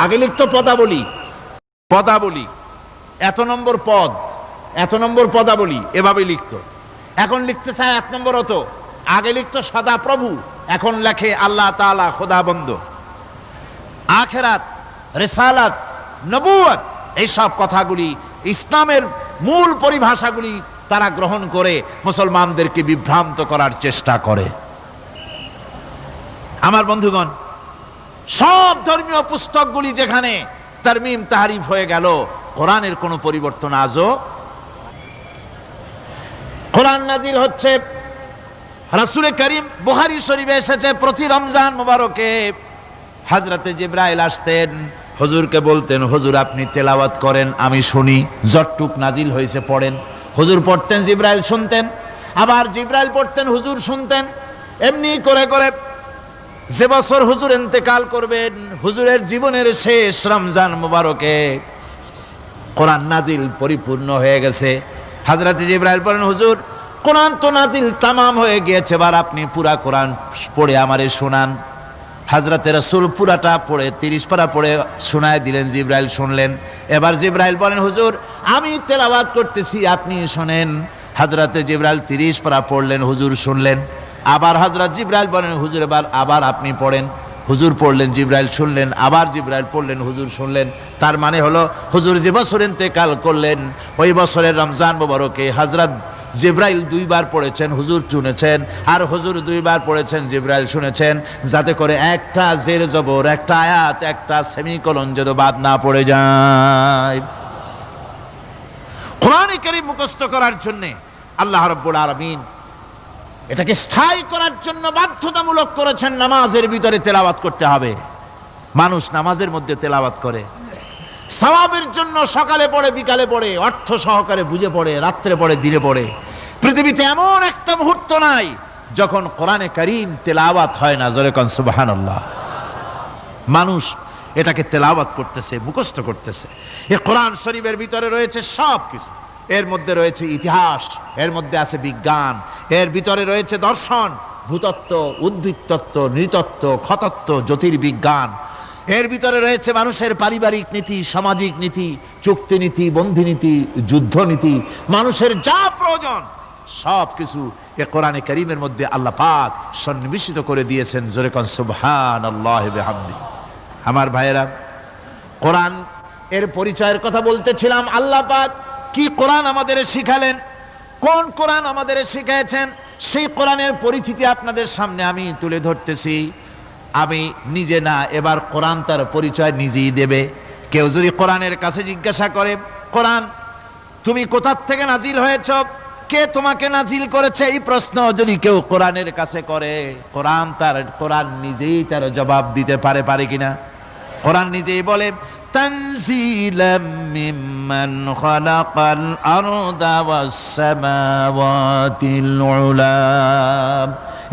আগে লিখতো পদাবলী, পদাবলী এত নম্বর পদ, এত নম্বর পদাবলী, এভাবে লিখতো। এখন লিখতে চায় 1 নম্বর অত। আগে লিখতো সদা প্রভু, এখন লেখে আল্লাহ তাআলা খোদা বন্ধ। আখিরাত, রিসালাত, নবুয়ত, এই সব কথাগুলি ইসলামের মূল পরিভাষাগুলি তারা গ্রহণ করে মুসলমানদেরকে বিভ্রান্ত করার চেষ্টা করে। আমার বন্ধুগণ, সব ধর্মীয় পুস্তকগুলি যেখানে তারমিম তাহরিফ হয়ে গেল, কোরআনের কোনো পরিবর্তন আজও। কোরআন নাজিল হচ্ছে, রাসূল করিম বুখারী শরীফে এসেছে, প্রতি রমজান মোবারকে হযরতে জিবরাইল আসতেন, হুজুরকে বলতেন, হুজুর আপনি তেলাওয়াত করেন, আমি শুনি, যতটুক নাজিল হয়েছে পড়েন। হুজুর পড়তেন, জিবরাইল শুনতেন, আবার জিবরাইল পড়তেন, হুজুর শুনতেন। এমনি করে করে যে বছর হুজুর ইন্তেকাল করবেন, হুজুরের জীবনের শেষ রমজান মোবারকে কোরআন নাজিল পরিপূর্ণ হয়ে গেছে। হযরত জিবরাইল বলেন, হুজুর কোরআন তো নাজিল তামাম হয়ে গিয়েছে, এবার আপনি পুরা কোরআন পড়ে আমারে শোনান। হযরতে রাসূল পুরাটা পড়ে 30 পারা পড়ে শোনায় দিলেন, জিবরাইল শুনলেন। এবার জিবরাইল বলেন, হুজুর আমি তেলাওয়াত করতেছি, আপনি শোনেন। হযরতে জিবরাইল 30 পারা পড়লেন, হুজুর শুনলেন। আবার হযরত জিবরাইল বলেন, হুজুর আবার আপনি পড়েন। হুজুর পড়লেন, জিবরাইল শুনলেন, আবার জিবরাইল পড়লেন, হুজুর শুনলেন। তার মানে হলো হুজুর যে বছর ইন্তেকাল করলেন, ওই বছরের রমজান মোবারকে হযরত জিবরাইল 2 বার পড়েছেন, হুজুর শুনেছেন, আর হুজুর 2 বার পড়েছেন, জিবরাইল শুনেছেন, যাতে করে একটা জের জবর, একটা আয়াত, একটা সেমিকোলন যেন বাদ না পড়ে যায়। কোরআনে কারীম মুখস্থ করার জন্য আল্লাহ রাব্বুল আলামিন এটাকে স্থায়ী করার জন্য বাধ্যতামূলক করেছেন, নামাজের ভিতরে তেলাওয়াত করতে হবে। মানুষ নামাজের মধ্যে তেলাওয়াত করে, সওয়াবের জন্য সকালে পড়ে, বিকালে পড়ে, অর্থ সহকারে বুঝে পড়ে, রাত্রে পড়ে, দিনে পড়ে। পৃথিবীতে এমন একটা মুহূর্ত নাই যখন কোরআনে কারীম তেলাওয়াত হয় না। জোরে কোন সুবহানাল্লাহ। মানুষ এটাকে তেলাওয়াত করতেছে, মুখস্থ করতেছে। এই কোরআন শরীফের ভিতরে রয়েছে সব কিছু। এর মধ্যে রয়েছে ইতিহাস, এর মধ্যে আছে বিজ্ঞান, এর ভিতরে রয়েছে দর্শন, ভূতত্ত্ব, উদ্ভিদতত্ত্ব, নৃতত্ত্ব, খতত্ত্ব, জ্যোতির্বিজ্ঞান। এর ভিতরে রয়েছে মানুষের পারিবারিক নীতি, সামাজিক নীতি, চুক্তি নীতি, বন্ধি নীতি, যুদ্ধ নীতি, মানুষের যা প্রয়োজন সব কিছু এ কোরআনে কারীমের মধ্যে আল্লাহ পাক সন্নিবেশিত করে দিয়েছেন। জোরে কোন সুবহানাল্লাহি ওয়া বিহামদিহি। আমার ভাইয়েরা, কোরআন এর পরিচয়ের কথা বলতেছিলাম। আল্লাহ পাক কি কোরআন আমাদের শিখালেন, কোন কোরআন আমাদের শিখিয়েছেন, সেই কোরআনের পরিচিতি আপনাদের সামনে আমি তুলে ধরতেছি। আমি নিজে না, এবার কোরআন তার পরিচয় নিজেই দেবে। কেউ যদি কোরআনের কাছে জিজ্ঞাসা করে, কোরআন তুমি কোথা থেকে নাজিল হয়েছ, কে তোমাকে নাজিল করেছে, এই প্রশ্ন যদি কেউ কোরআনের কাছে করে, কোরআন নিজেই তার জবাব দিতে পারে কিনা? কোরআন নিজেই বলে, তানজিলাম মিম্মান খালাকাল আরদা ওয়াস সামাওয়াতিল উলা।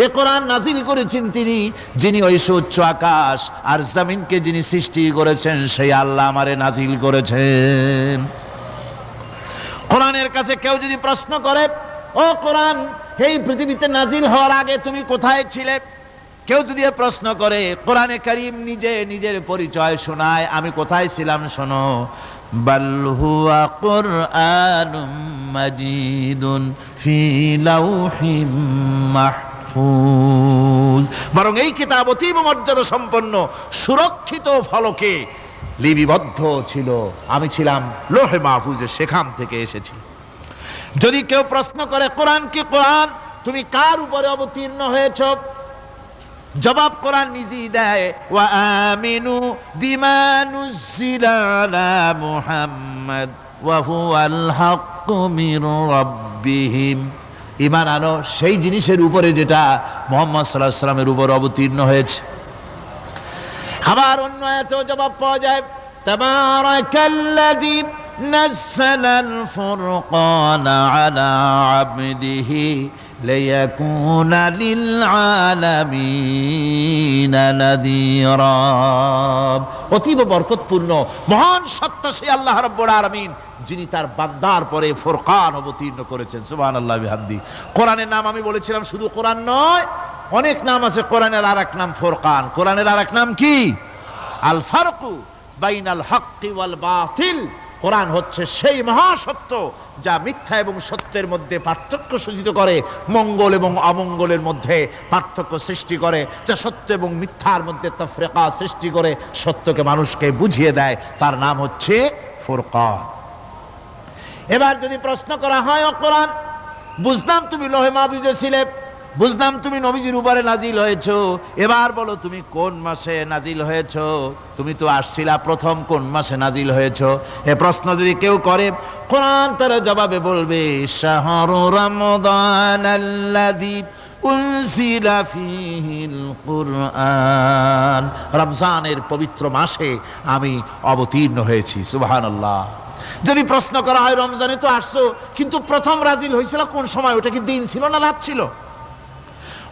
এ কোরআন নাজিল করেছেন তিনি, যিনি ওই সুউচ্চ আকাশ আর জমিনকে যিনি সৃষ্টি করেছেন, সেই আল্লাহ আমারে নাজিল করেছেন। কোরআনের কাছে কেউ যদি প্রশ্ন করে, ও কোরআন এই পৃথিবীতে নাজিল হওয়ার আগে তুমি কোথায় ছিলে, কেউ যদি প্রশ্ন করে, কোরআনে কারীম নিজে নিজের পরিচয় শোনায়, আমি কোথায় ছিলাম শোনো। বাল হুয়া কুরআনুম মাজিদুন ফি লাউহিম মাহফুজ। বরং এই কিতাব অতীব মর্যাদা সম্পন্ন, সুরক্ষিত ফলকে লিপিবদ্ধ ছিল, আমি ছিলাম লৌহে মাহফুজে, সেখান থেকে এসেছি। যদি কেউ প্রশ্ন করে, কোরআন কি, কোরআন তুমি কার উপরে অবতীর্ণ হয়েছ, জবাব কোরআন নিজেই দেয়, ওয়া আমিনু বিমা নুজিলা আলা মুহাম্মাদ ওয়া হুয়াল হাক্কু মির রাব্বিহিম। ঈমান আনো সেই জিনিসের উপরে যেটা মুহাম্মদ সাল্লাল্লাহু আলাইহি ওয়াসাল্লামের উপর অবতীর্ণ হয়েছে। আবার অন্য আয়াতেও জবাব পাওয়া যায়, তাবারাকাল্লাযী নাযালাল ফুরকানা আলা আবদিহি লিয়াকুনা লিল আলামিনা নাযীরা। অতীব বরকতপূর্ণ মহান সত্তা সেই আল্লাহ রাব্বুল আলামিন, যিনি তার বান্দার পরে ফুরকান অবতীর্ণ করেছেন। সুবহানাল্লাহি ওয়া বিহামদিহি। কোরআনের নাম আমি বলেছিলাম শুধু কোরআন নয়, অনেক নাম আছে। কোরআনের আরেক নাম ফুরকান। কোরআনের আরেক নাম কি? আল ফারকু বাইনাল হাক্কি ওয়াল বাতিল। কোরআন হচ্ছে সেই মহাসত্য যা মিথ্যা এবং সত্যের মধ্যে পার্থক্য সূচিত করে, মঙ্গল এবং অমঙ্গলের মধ্যে পার্থক্য সৃষ্টি করে, যা সত্য এবং মিথ্যার মধ্যে তাফরিকা সৃষ্টি করে, সত্যকে মানুষকে বুঝিয়ে দেয়। তার নাম হচ্ছে ফুরকান। এবার যদি প্রশ্ন করা হয়, ও কোরআন, বুঝলাম তুমি লৌহে মাহফুজে ছিলে, বুঝলাম তুমি নবীজির উপরে নাজিল হয়েছো, এবার বলো তুমি কোন মাসে নাজিল হয়েছো? তুমি তো আসছিলা প্রথম কোন মাসে নাজিল হয়েছো? এ প্রশ্ন যদি কেউ করে, কোরআন তার জবাবে বলবে, শাহরু রমাদানাল্লাযী উনজিলা ফীহিল কুরআন, রমজানের পবিত্র মাসে আমি অবতীর্ণ হয়েছি। সুবহানাল্লাহ। যদি প্রশ্ন করা হয়, রমজানে তো আসছো, কিন্তু প্রথম নাজিল হয়েছিল কোন সময়? ওটা কি দিন ছিল না রাত ছিল?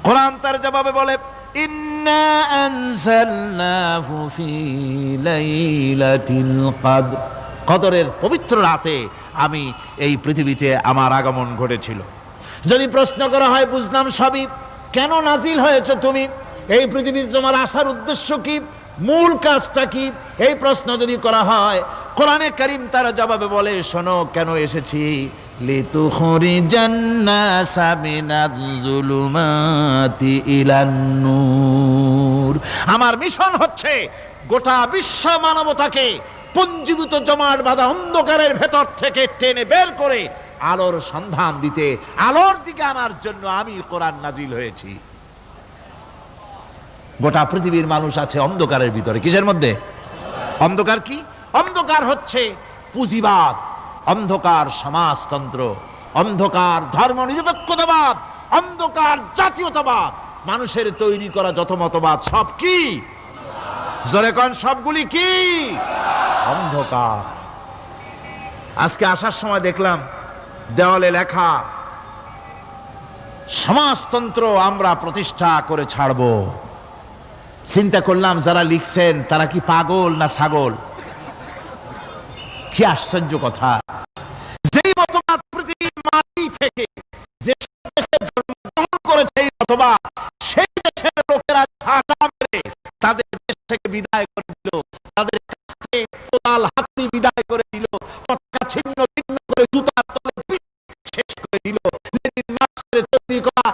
কোরআন তার জবাবে বলে, ইন্না আনজালনাহু ফি লাইলাতিল কদর, কদরের পবিত্র রাতে আমি এই পৃথিবীতে আমার আগমন ঘটেছিল। যদি প্রশ্ন করা হয়, বুঝলাম সবই, কেন নাজিল হয়েছে তুমি? এই পৃথিবীতে তোমার আসার উদ্দেশ্য কি? মূল কাজটা কি? এই প্রশ্ন যদি করা হয়, কোরআনে কারীম তার জবাবে বলে, শোনো কেন এসেছি। লিতুখরিজান নাসা মিনাজ যুলুমাতি ইলান নূর, আমার মিশন হচ্ছে গোটা বিশ্ব মানবতাকে পুঞ্জীভূত জমাট বাঁধা অন্ধকারের ভেতর থেকে টেনে বের করে আলোর সন্ধান দিতে, আলোর দিকে আনার জন্য আমি কোরআন নাজিল হয়েছি। গোটা পৃথিবীর মানুষ আছে অন্ধকারের ভিতরে। কিসের মধ্যে? অন্ধকার কি? অন্ধকার হচ্ছে পুঁজিবাদ, অন্ধকার সমাজতন্ত্র, অন্ধকার ধর্ম নিরপেক্ষতাবাদ, অন্ধকার জাতীয়তাবাদ। মানুষের তৈরি করা যত মতবাদ সব কি? জোরে কোন, সবগুলি কি? অন্ধকার। আজকে আসার সময় দেখলাম দেওয়ালে লেখা, সমাজতন্ত্র আমরা প্রতিষ্ঠা করে ছাড়ব। চিন্তা করলাম, যারা লিখছেন তারা কি পাগল না ছাগল? কি আশ্চর্য কথা! যেই মতবাদ পৃথিবীর মাটি থেকে যে দেশে জন্মগ্রহণ করেছে, এই মতবাদ সেই দেশের লোকেরা ঝাঁটা মেরে তাদের দেশ থেকে বিদায় করে দিল, তাদের কাছ থেকে কোদাল হাতি বিদায় করে দিল, পতাকা ছিন্ন ভিন্ন করে জুতার তলে শেষ করে দিল। লেনিন মার্কসের তৈরি করা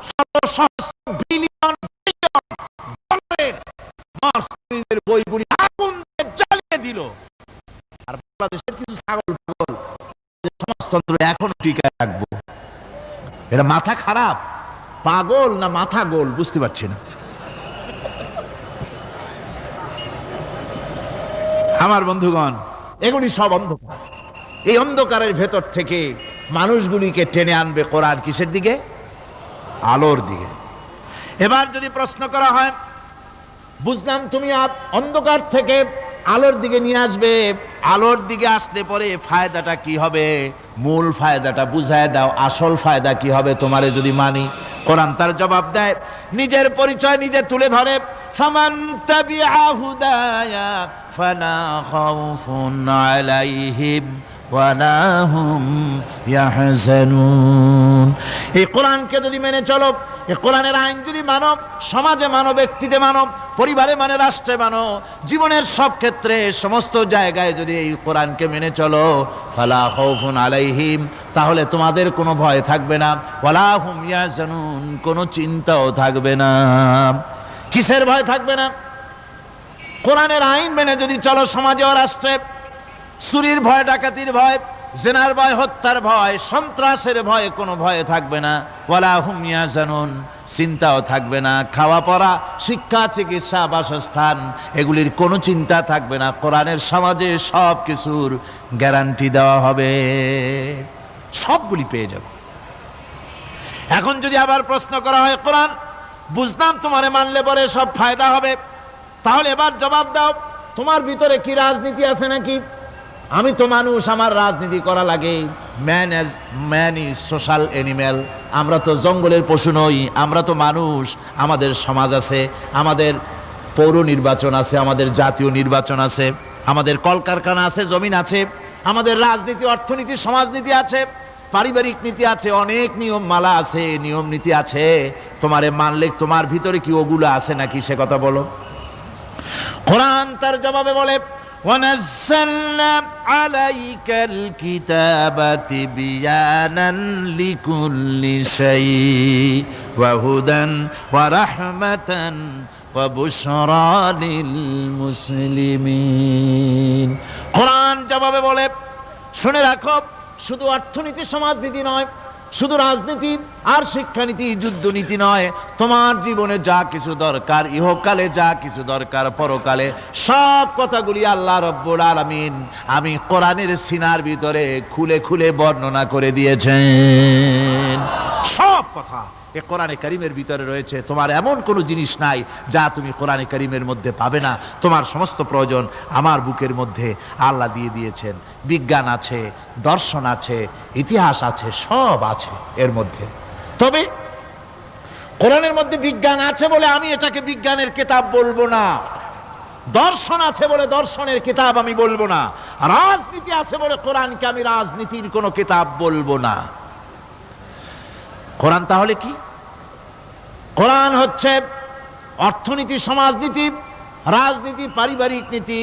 শত সহস্র বিলিয়ন ডলারের মার্কসের বইগুলি আগুন দিয়ে জ্বালিয়ে দিল। আর বাংলাদেশের কিছু ছাগল পাগল সমাজতন্ত্র এখন টিকায় রাখবো, এটা মাথা খারাপ, পাগল না মাথা গোল বুঝতে পারছি না। আমার বন্ধুগণ, এগুলি সব অন্ধকার। এই অন্ধকারের ভেতর থেকে মানুষগুলিকে টেনে আনবে কোরআন কিসের দিকে? আলোর দিকে। এবার যদি প্রশ্ন করা হয়, বুঝলাম তুমি অন্ধকার থেকে আলোর দিকে নিয়ে আসবে, আলোর দিকে আসলে পরে ফায়দাটা কি হবে? মূল ফায়দাটা বুঝায় দাও, আসল ফায়দা কি হবে তোমারে যদি মানি? কোরআন তার জবাব দেয়, নিজের পরিচয় নিজে তুলে ধরে, ফামান তাবিআ হুদায়া ফালা খাউফুন আলাইহিম ওয়ালা হুম ইয়াহজানুন। এই কোরআনকে যদি মেনে চলো, এই কোরআনের আইন যদি মানো, সমাজে মানো, ব্যক্তিতে মানো, পরিবারে মানে, রাষ্ট্রে মানো, জীবনের সব ক্ষেত্রে সমস্ত জায়গায় যদি এই কোরআনকে মেনে চলো, ফালা খাউফুন আলাইহিম, তাহলে তোমাদের কোনো ভয় থাকবে না, ওয়ালা হুম ইয়াহজানুন, কোনো চিন্তাও থাকবে না। কিসের ভয় থাকবে না? কোরআনের আইন মেনে যদি চলো সমাজে ও রাষ্ট্রে, চুরির ভয়, ডাকাতির ভয়, জেনার ভয়, হত্যার ভয়, সন্ত্রাসের ভয়, কোনো ভয় থাকবে না। ওয়ালা হুম ইয়াহজানুন, চিন্তাও থাকবে না। খাওয়া পড়া, শিক্ষা, চিকিৎসা, বাসস্থান, এগুলির কোনো চিন্তা থাকবে না। কোরআনের সমাজে সব কিছুর গ্যারান্টি দেওয়া হবে, সবগুলি পেয়ে যাব। এখন যদি আবার প্রশ্ন করা হয়, কোরআন বুঝলাম তোমারে মানলে পরে সব ফায়দা হবে, তাহলে এবার জবাব দাও, তোমার ভিতরে কি রাজনীতি আছে নাকি? আমি তো মানুষ, আমার রাজনীতি করা লাগে। ম্যান ইজ সোশ্যাল অ্যানিম্যাল, আমরা তো জঙ্গলের পশু নই, আমরা তো মানুষ। আমাদের সমাজ আছে, আমাদের পৌর নির্বাচন আছে, আমাদের জাতীয় নির্বাচন আছে, আমাদের কলকারখানা আছে, জমিন আছে, আমাদের রাজনীতি, অর্থনীতি, সমাজনীতি আছে, পারিবারিক নীতি আছে, অনেক নিয়ম মালা আছে, নিয়ম নীতি আছে। তোমারে মানলে তোমার ভিতরে কি ওগুলো আছে নাকি, সে কথা বলো। কোরআন তার জবাবে বলে, وَنَزَّلْنَا عَلَيْكَ الْكِتَابَ تِبْيَانًا لِكُلِّ شَيْءٍ وَهُدًى وَرَحْمَةً وَبُشْرَى لِلْمُسْلِمِينَ। কোরআন জবাবে বলে, শুনে রাখো, শুধু অর্থনীতি সমাজনীতি নয়, শুধু রাজনীতি আর শিক্ষানীতি যুদ্ধনীতি নয়, তোমার জীবনে যা কিছু দরকার, ইহকালে যা কিছু দরকার, পরকালে সব কথাগুলি আল্লাহ রব্বুল আলামিন আমি কোরআনের সিনার ভিতরে খুলে খুলে বর্ণনা করে দিয়েছেন। সব কথা এ কোরআনে কারীমের ভিতরে রয়েছে। তোমার এমন কোনো জিনিস নাই যা তুমি কোরআনে কারীমের মধ্যে পাবে না। তোমার সমস্ত প্রয়োজন আমার বুকের মধ্যে আল্লাহ দিয়ে দিয়েছেন। বিজ্ঞান আছে, দর্শন আছে, ইতিহাস আছে, সব আছে এর মধ্যে। তবে কোরআনের মধ্যে বিজ্ঞান আছে বলে আমি এটাকে বিজ্ঞানের কিতাব বলবো না, দর্শন আছে বলে দর্শনের কিতাব আমি বলবো না, রাজনীতি আছে বলে কোরআনকে আমি রাজনীতির কোনো কিতাব বলবো না। কোরআন তাহলে কি? কোরআন হচ্ছে অর্থনীতি, সমাজনীতি, রাজনীতি, পারিবারিক নীতি,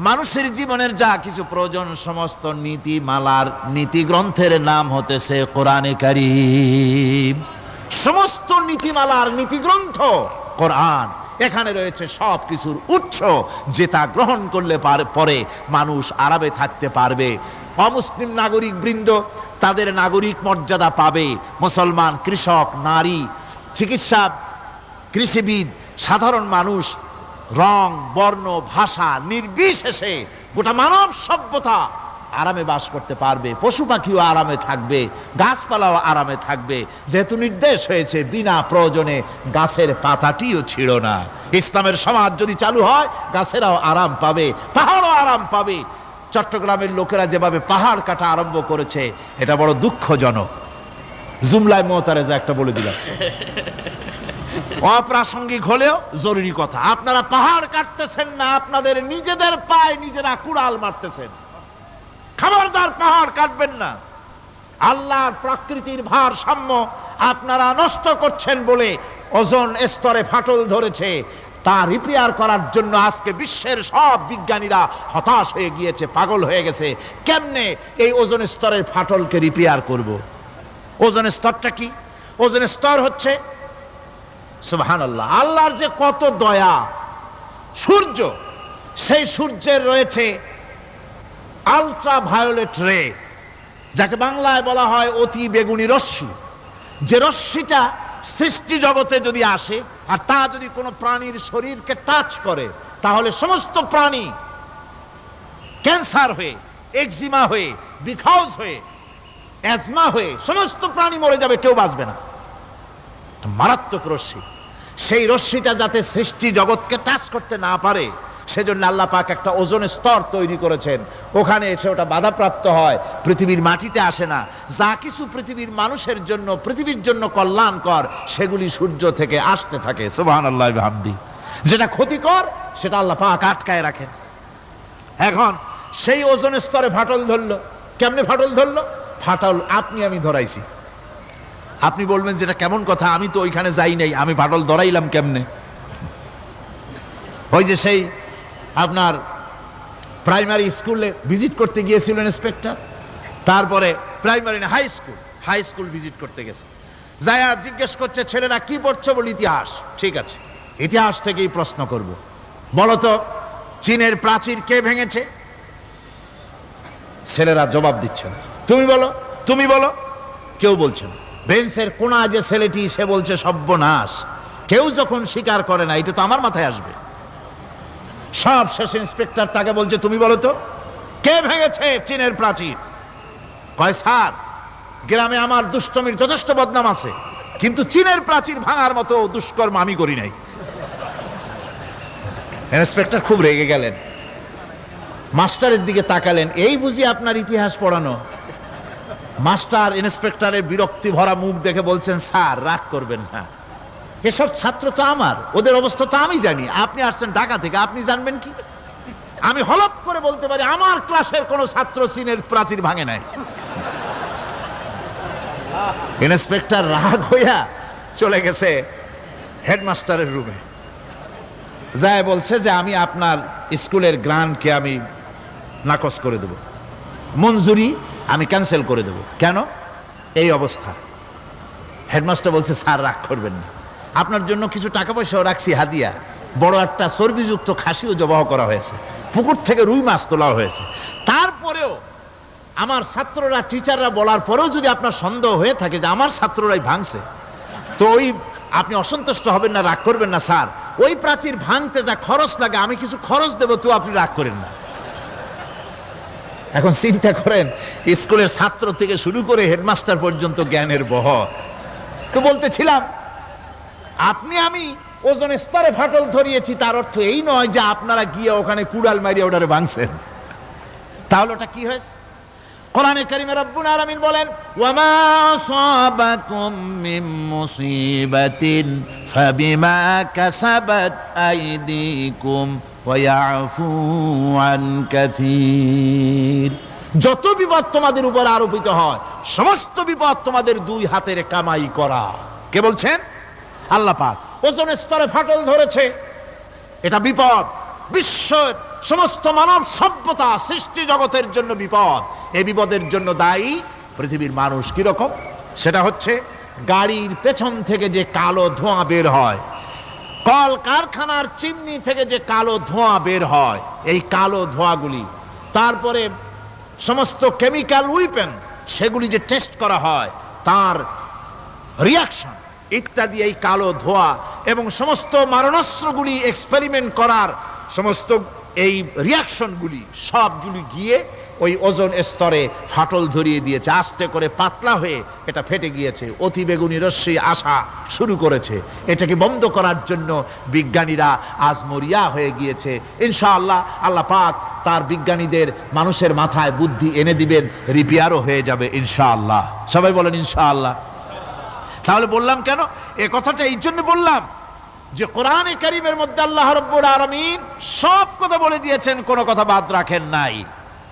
মানুষের জীবনের যা কিছু প্রয়োজন সমস্ত নীতিমালার নীতি গ্রন্থের নাম হতেছে কোরআনে কারীম। সমস্ত নীতিমালার নীতি গ্রন্থ কোরআন। এখানে রয়েছে সব কিছুর উৎস, যেটা গ্রহণ করলে পরে মানুষ আরামে থাকতে পারবে। অমুসলিম নাগরিক বৃন্দ তাদের নাগরিক মর্যাদা পাবে। মুসলমান, কৃষক, নারী, চিকিৎসা, কৃষিবিদ, সাধারণ মানুষ, রং, বর্ণ, ভাষা নির্বিশেষে গোটা মানব সভ্যতা আরামে বাস করতে পারবে। পশু পাখিও আরামে থাকবে, গাছপালাও আরামে থাকবে, যেহেতু নির্দেশ হয়েছে বিনা প্রয়োজনে গাছের পাতাটিও ছিঁড়ো না। ইসলামের সমাজ যদি চালু হয়, গাছেরাও আরাম পাবে, পাহাড়ও আরাম পাবে। চট্টগ্রামের লোকেরা যেভাবে পাহাড় কাটা আরম্ভ করেছে, এটা বড় দুঃখজনক। জুমলায় মোতারেজা একটা বলে দিলাম, অপ্রাসঙ্গিক হলেও জরুরি কথা। আপনারা পাহাড় কাটতেছেন না, আপনাদের নিজেদের পায়ে নিজেরা কুড়াল মারতেছেন। খবরদার পাহাড় কাটবেন না। আল্লাহর প্রকৃতির ভারসাম্য আপনারা নষ্ট করছেন বলে ওজোন স্তরে ফাটল ধরেছে। তা রিপেয়ার করার জন্য আজকে বিশ্বের সব বিজ্ঞানীরা হতাশ হয়ে গিয়েছে, পাগল হয়ে গেছে। কেমনে এই ওজোন স্তরের ফাটলকে রিপেয়ার করব? ওজোন স্তরটা কি? ওজোন স্তর হচ্ছে, সুবহানাল্লাহ, আল্লাহর যে কত দয়া। সূর্য, সেই সূর্যের রয়েছে আলট্রা ভায়োলেট রে, যাকে বাংলায় বলা হয় অতি বেগুনি রশ্মি। যে রশ্মিটা সৃষ্টি জগতে যদি আসে আর তা যদি কোনো প্রাণীর শরীরকে টাচ করে, তাহলে সমস্ত প্রাণী ক্যান্সার হয়ে, এক্সিমা হয়ে, বিখাউজ হয়ে, অ্যাজমা হয়ে সমস্ত প্রাণী মরে যাবে, কেউ বাঁচবে না। মারাত্মক রশ্মি। সেই রশ্মিটা যাতে সৃষ্টি জগৎকে টাচ করতে না পারে, সেজন্য আল্লাহ পাক একটা ওজোন স্তর তৈরি করেছেন। ওখানে এসে ওটা বাধাপ্রাপ্ত হয়, পৃথিবীর মাটিতে আসে না। যা কিছু পৃথিবীর মানুষের জন্য, পৃথিবীর জন্য কল্যাণকর, সেগুলি সূর্য থেকে আসতে থাকে। সুবহানাল্লাহ বিহামদি। যেটা ক্ষতিকর সেটা আল্লাহ পাক আটকায় রাখেন। এখন সেই ওজোন স্তরে ফাটল ধরলো। কেমনে ফাটল ধরলো? ফাটল আপনি আমি ধরাইছি। আপনি বলবেন যেটা কেমন কথা, আমি তো ওইখানে যাই নাই, আমি ফাটল ধরাইলাম কেমনে? ওই যে সেই আপনার প্রাইমারি স্কুলে ভিজিট করতে গিয়েছিলেন ইন্সপেক্টর, তারপরে প্রাইমারি না হাই স্কুল ভিজিট করতে গেছে। যায়া জিজ্ঞেস করছে, ছেলেরা কি পড়ছো? বলি ইতিহাস। ঠিক আছে, ইতিহাস থেকেই প্রশ্ন করব। বলতো চীনের প্রাচীর কে ভেঙেছে? ছেলেরা জবাব দিচ্ছে না। তুমি বলো, তুমি বলো। কেউ বলছে না। বেঞ্চের কোনা যে ছেলেটি, সে বলছে সর্বনাশ। কেউ যখন স্বীকার করে না, এটা তো আমার মাথায় আসবে। সব শেষ ইন্সপেক্টর তাকে বলছে, তুমি বলো তো কে ভেঙেছে চীনের প্রাচীর? কয়, স্যার, গ্রামে আমার দুষ্টমির যথেষ্ট বদনাম আছে, কিন্তু চীনের প্রাচীর ভাঙার মতো দুষ্কর্ম আমি করি নাই। ইন্সপেক্টর খুব রেগে গেলেন, মাস্টারের দিকে তাকালেন, এই বুঝি আপনার ইতিহাস পড়ানো? মাস্টার ইন্সপেক্টরের বিরক্তি ভরা মুখ দেখে বলছেন, স্যার রাগ করবেন না, এসব ছাত্র তো আমার, ওদের অবস্থা তো আমি জানি। আপনি আসছেন ঢাকা থেকে, আপনি জানবেন কি? আমি হলপ করে বলতে পারি আমার ক্লাসের কোন ছাত্র চীনের প্রাচীর ভাঙে নাই। ইন্সপেক্টর রাগ হইয়া চলে গেছে হেডমাস্টারের রুমে। যায় বলছে যে আমি আপনার স্কুলের গ্রান্টকে আমি নাকচ করে দেব, মঞ্জুরি আমি ক্যান্সেল করে দেব। কেন? এই অবস্থা। হেডমাস্টার বলছে স্যার রাগ করবেন না, আপনার জন্য কিছু টাকা পয়সাও রাখছি হাদিয়া, বড় একটা চর্বিযুক্ত খাসিও জবাহ করা হয়েছে, পুকুর থেকে রুই মাছ তোলা হয়েছে। তারপরেও আমার ছাত্ররা, টিচাররা বলার পরেও যদি আপনার সন্দেহ হয়ে থাকে যে আমার ছাত্ররাই ভাঙছে, তো ওই আপনি অসন্তুষ্ট হবেন না, রাগ করবেন না স্যার, ওই প্রাচীর ভাঙতে যা খরচ লাগে আমি কিছু খরচ দেবো, তো আপনি রাগ করেন না। এখন চিন্তা করেন, স্কুলের ছাত্র থেকে শুরু করে হেডমাস্টার পর্যন্ত জ্ঞানের বহর। তো বলতেছিলাম, আপনি আমি ওজন স্তরে ফাটল ধরিয়েছি, তার অর্থ এই নয় যে আপনারা গিয়ে ওখানে কুড়াল মারিয়ে ওটারে ভাঙছেন। তাহলে ওটা কি হয়েছে? কোরআনে কারিমে রব্বুল আলামিন বলেন, ওয়ামা আসাবাকুম মিন মুসিবাতিন ফাবিমা কাসাবাত আইদিকুম ওয়া ইয়াফু আন কাসীর। যত বিপদ তোমাদের উপর আরোপিত হয়, সমস্ত বিপদ তোমাদের দুই হাতের কামাই করা। কে বলছেন? আল্লাহ পাক। ওজনের স্তরে ফাটল ধরেছে, এটা বিপদ, বিশ্বের সমস্ত মানব সভ্যতা সৃষ্টি জগতের জন্য বিপদ। এই বিপদের জন্য দায়ী পৃথিবীর মানুষ। কিরকম? সেটা হচ্ছে গাড়ির পেছন থেকে যে কালো ধোঁয়া বের হয়, কল কারখানার চিমনি থেকে যে কালো ধোঁয়া বের হয়, এই কালো ধোঁয়াগুলি, তারপরে সমস্ত কেমিক্যাল উইপেন সেগুলি যে টেস্ট করা হয়, তার রিয়াকশন ইত্যাদি, এই কালো ধোঁয়া এবং সমস্ত মারণাস্ত্রগুলি এক্সপেরিমেন্ট করার সমস্ত এই রিয়াকশনগুলি সবগুলি গিয়ে ওই ওজন স্তরে ফাটল ধরিয়ে দিয়েছে। আস্তে করে পাতলা হয়ে এটা ফেটে গিয়েছে, অতি বেগুনি রশ্মি আসা শুরু করেছে। এটাকে বন্ধ করার জন্য বিজ্ঞানীরা আজ মরিয়া হয়ে গিয়েছে। ইনশাআল্লাহ আল্লাহ পাক তার বিজ্ঞানীদের মানুষের মাথায় বুদ্ধি এনে দিবেন, রিপেয়ারও হয়ে যাবে ইনশাআল্লাহ। সবাই বলেন ইনশাআল্লাহ। তাহলে বললাম কেন এ কথাটা? এই জন্য বললাম যে কোরআনে কারীমের মধ্যে আল্লাহ রাব্বুল আলামিন সব কথা বলে দিয়েছেন, কোনো কথা বাদ রাখেন নাই।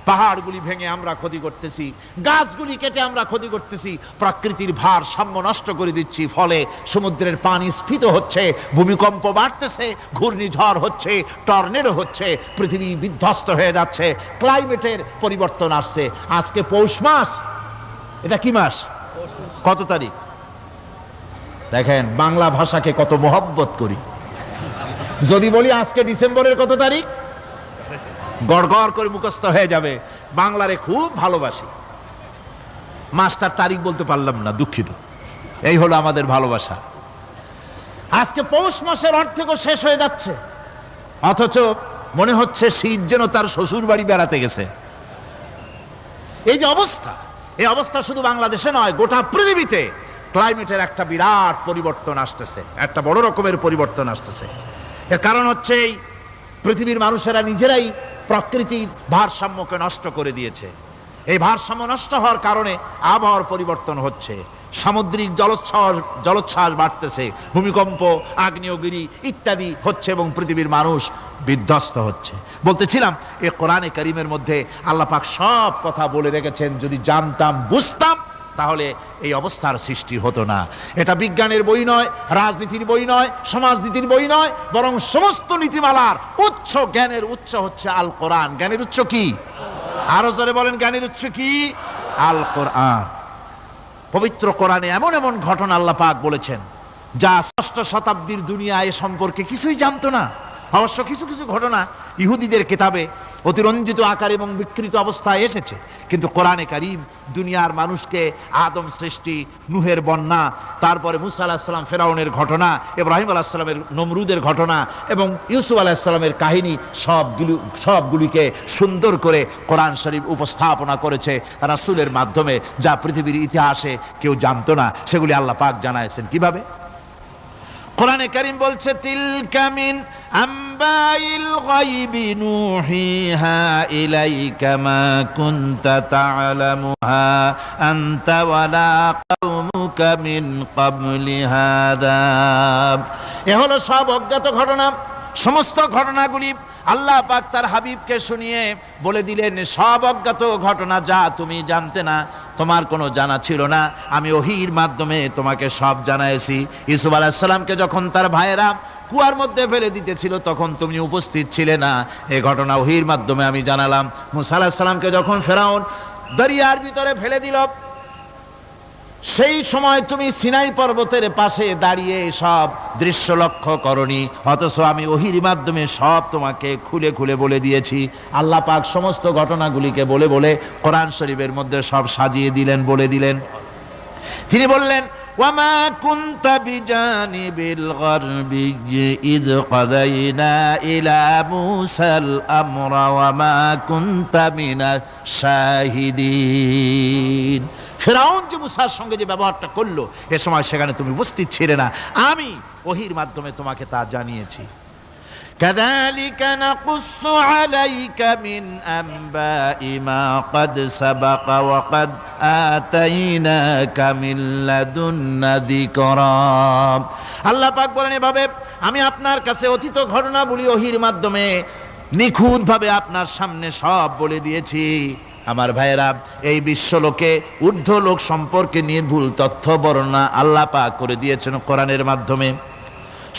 পাহাড়গুলি ভেঙে আমরা ক্ষতি করতেছি, গাছগুলি কেটে আমরা ক্ষতি করতেছি, প্রকৃতির ভারসাম্য নষ্ট করে দিচ্ছি, ফলে সমুদ্রের পানি স্ফীত হচ্ছে, ভূমিকম্প বাড়তেছে, ঘূর্ণিঝড় হচ্ছে, টর্নেডো হচ্ছে, পৃথিবী বিধ্বস্ত হয়ে যাচ্ছে, ক্লাইমেটের পরিবর্তন আসছে। আজকে পৌষ মাস, এটা কি মাস? কত তারিখ? দেখেন বাংলা ভাষাকে কত মহব্বত করি। যদি বলি আজকে ডিসেম্বরের কত তারিখ, গড় গড় করে মুখস্থ হয়ে যাবে। বাংলারে খুব ভালোবাসি, মাসটার তারিখ বলতে পারলাম না, দুঃখিত। এই হলো আমাদের ভালোবাসা। আজকে পৌষ মাসের অর্ধেকও শেষ হয়ে যাচ্ছে, অথচ মনে হচ্ছে শীত যেন তার শ্বশুর বাড়ি বেড়াতে গেছে। এই যে অবস্থা, এই অবস্থা শুধু বাংলাদেশে নয়, গোটা পৃথিবীতে ক্লাইমেটের একটা বিরাট পরিবর্তন আসতেছে, একটা বড় রকমের পরিবর্তন আসতেছে। এর কারণ হচ্ছে এই পৃথিবীর মানুষেরা নিজেরাই প্রকৃতির ভারসাম্যকে নষ্ট করে দিয়েছে। এই ভারসাম্য নষ্ট হওয়ার কারণে আবহাওয়ার পরিবর্তন হচ্ছে, সামুদ্রিক জলোচ্ছ্বাস বাড়তেছে, ভূমিকম্প, আগ্নেয়গিরি ইত্যাদি হচ্ছে এবং পৃথিবীর মানুষ বিধ্বস্ত হচ্ছে। বলতেছিলাম এই কোরআনে কারীমের মধ্যে আল্লাহ পাক সব কথা বলে রেখেছেন। যদি জানতাম, বুঝতাম, তাহলে এই অবস্থার সৃষ্টি হতো না। এটা বিজ্ঞানের বই নয়, রাজনীতির বই নয়, সমাজনীতির বই নয়, বরং সমস্ত নীতিমালার উচ্চ, জ্ঞানের উচ্চ হচ্ছে আল কোরআন। জ্ঞানের উচ্চ কি? আরো জোরে বলেন, জ্ঞানের উচ্চ কি? আল কোরআন। পবিত্র কোরআনে এমন এমন ঘটনা আল্লাহ পাক বলেছেন যা ষষ্ঠ শতাব্দীর দুনিয়া এ সম্পর্কে কিছুই জানতো না। অবশ্য কিছু কিছু ঘটনা ইহুদিদের কিতাবে অতিরঞ্জিত আকার এবং বিকৃত অবস্থায় এসেছে, কিন্তু কোরআনে কারীম দুনিয়ার মানুষকে আদম সৃষ্টি, নূহের বন্যা, তারপরে মুসা আলাইহিস সালাম ফেরাউনের ঘটনা, ইব্রাহিম আলাইহিস সালামের নমরুদের ঘটনা এবং ইউসুফ আলাইহিস সালামের কাহিনী সবগুলিকে সুন্দর করে কোরআন শরীফ উপস্থাপনা করেছে রাসূলের মাধ্যমে, যা পৃথিবীর ইতিহাসে কেউ জানতো না। সেগুলি আল্লাহ পাক জানাইছেন কিভাবে? কোরআনে কারীম বলছে, তিলকা মিন আম্বাইল গায়বি নুহিহা ইলাইকা মা কুনতা তা'লামুহা আনতা ওয়ালা কওমুকা মিন ক্বাবলি হাযা। এ হলো সব অজ্ঞাত ঘটনা। সমস্ত ঘটনাগুলি আল্লাহ পাক তার হাবিবকে শুনিয়ে বলে দিলেন, সব অজ্ঞাত ঘটনা যা তুমি জানতে না, তোমার কোনো জানা ছিল না, আমি ওহীর মাধ্যমে তোমাকে সব জানাইছি। ইউসুফ আলাইহিস সালামকে যখন তার ভাইয়েরা কুয়ার মধ্যে ফেলে দিতেছিল, তখন তুমি উপস্থিত ছিলে না। এই ঘটনা ওহীর মাধ্যমে আমি জানালাম। মুসা আলাইহিস সালামকে যখন ফেরাউন দরিয়ার ভিতরে ফেলে দিল, সেই সময় তুমি সিনাই পর্বতের পাশে দাঁড়িয়ে সব দৃশ্য লক্ষ্য করনি, অথচ আমি ওহীর মাধ্যমে সব তোমাকে খুলে খুলে বলে দিয়েছি। আল্লাহ পাক সমস্ত ঘটনাগুলিকে বলে বলে কোরআন শরীফের মধ্যে সব সাজিয়ে দিলেন, বলে দিলেন। তিনি বললেন, ওয়ামা কুনতা বিজানিবিল গারবিয়্যি ইয কাদাইনা ইলা মূসাল আমরা ওয়ামা কুনতা মিনাশ শাহিদিন। ফিরআউন যে মুসার সঙ্গে যে ব্যবহারটা করলো, এ সময় সেখানে তুমি উপস্থিত ছিলে না, আমি ওহীর মাধ্যমে তোমাকে তা জানিয়েছি। কাযালিকা নাকুসসু আলাইকা মিন আনবাই মা ক্বাদ সাবাকা ওয়া ক্বাদ আতাইনাকা মিন লাদুন্না যিকরা। আল্লাহ পাক বলেন, এভাবে আমি আপনার কাছে অতীত ঘটনাবলী ওহীর মাধ্যমে নিখুঁতভাবে আপনার সামনে সব বলে দিয়েছি। আমার ভাইয়েরা, এই বিশ্বলোকে ঊর্ধ্ব লোক সম্পর্কে নির্ভুল তথ্য বর্ণনা আল্লাহ পাক করে দিয়েছেন কোরআনের মাধ্যমে।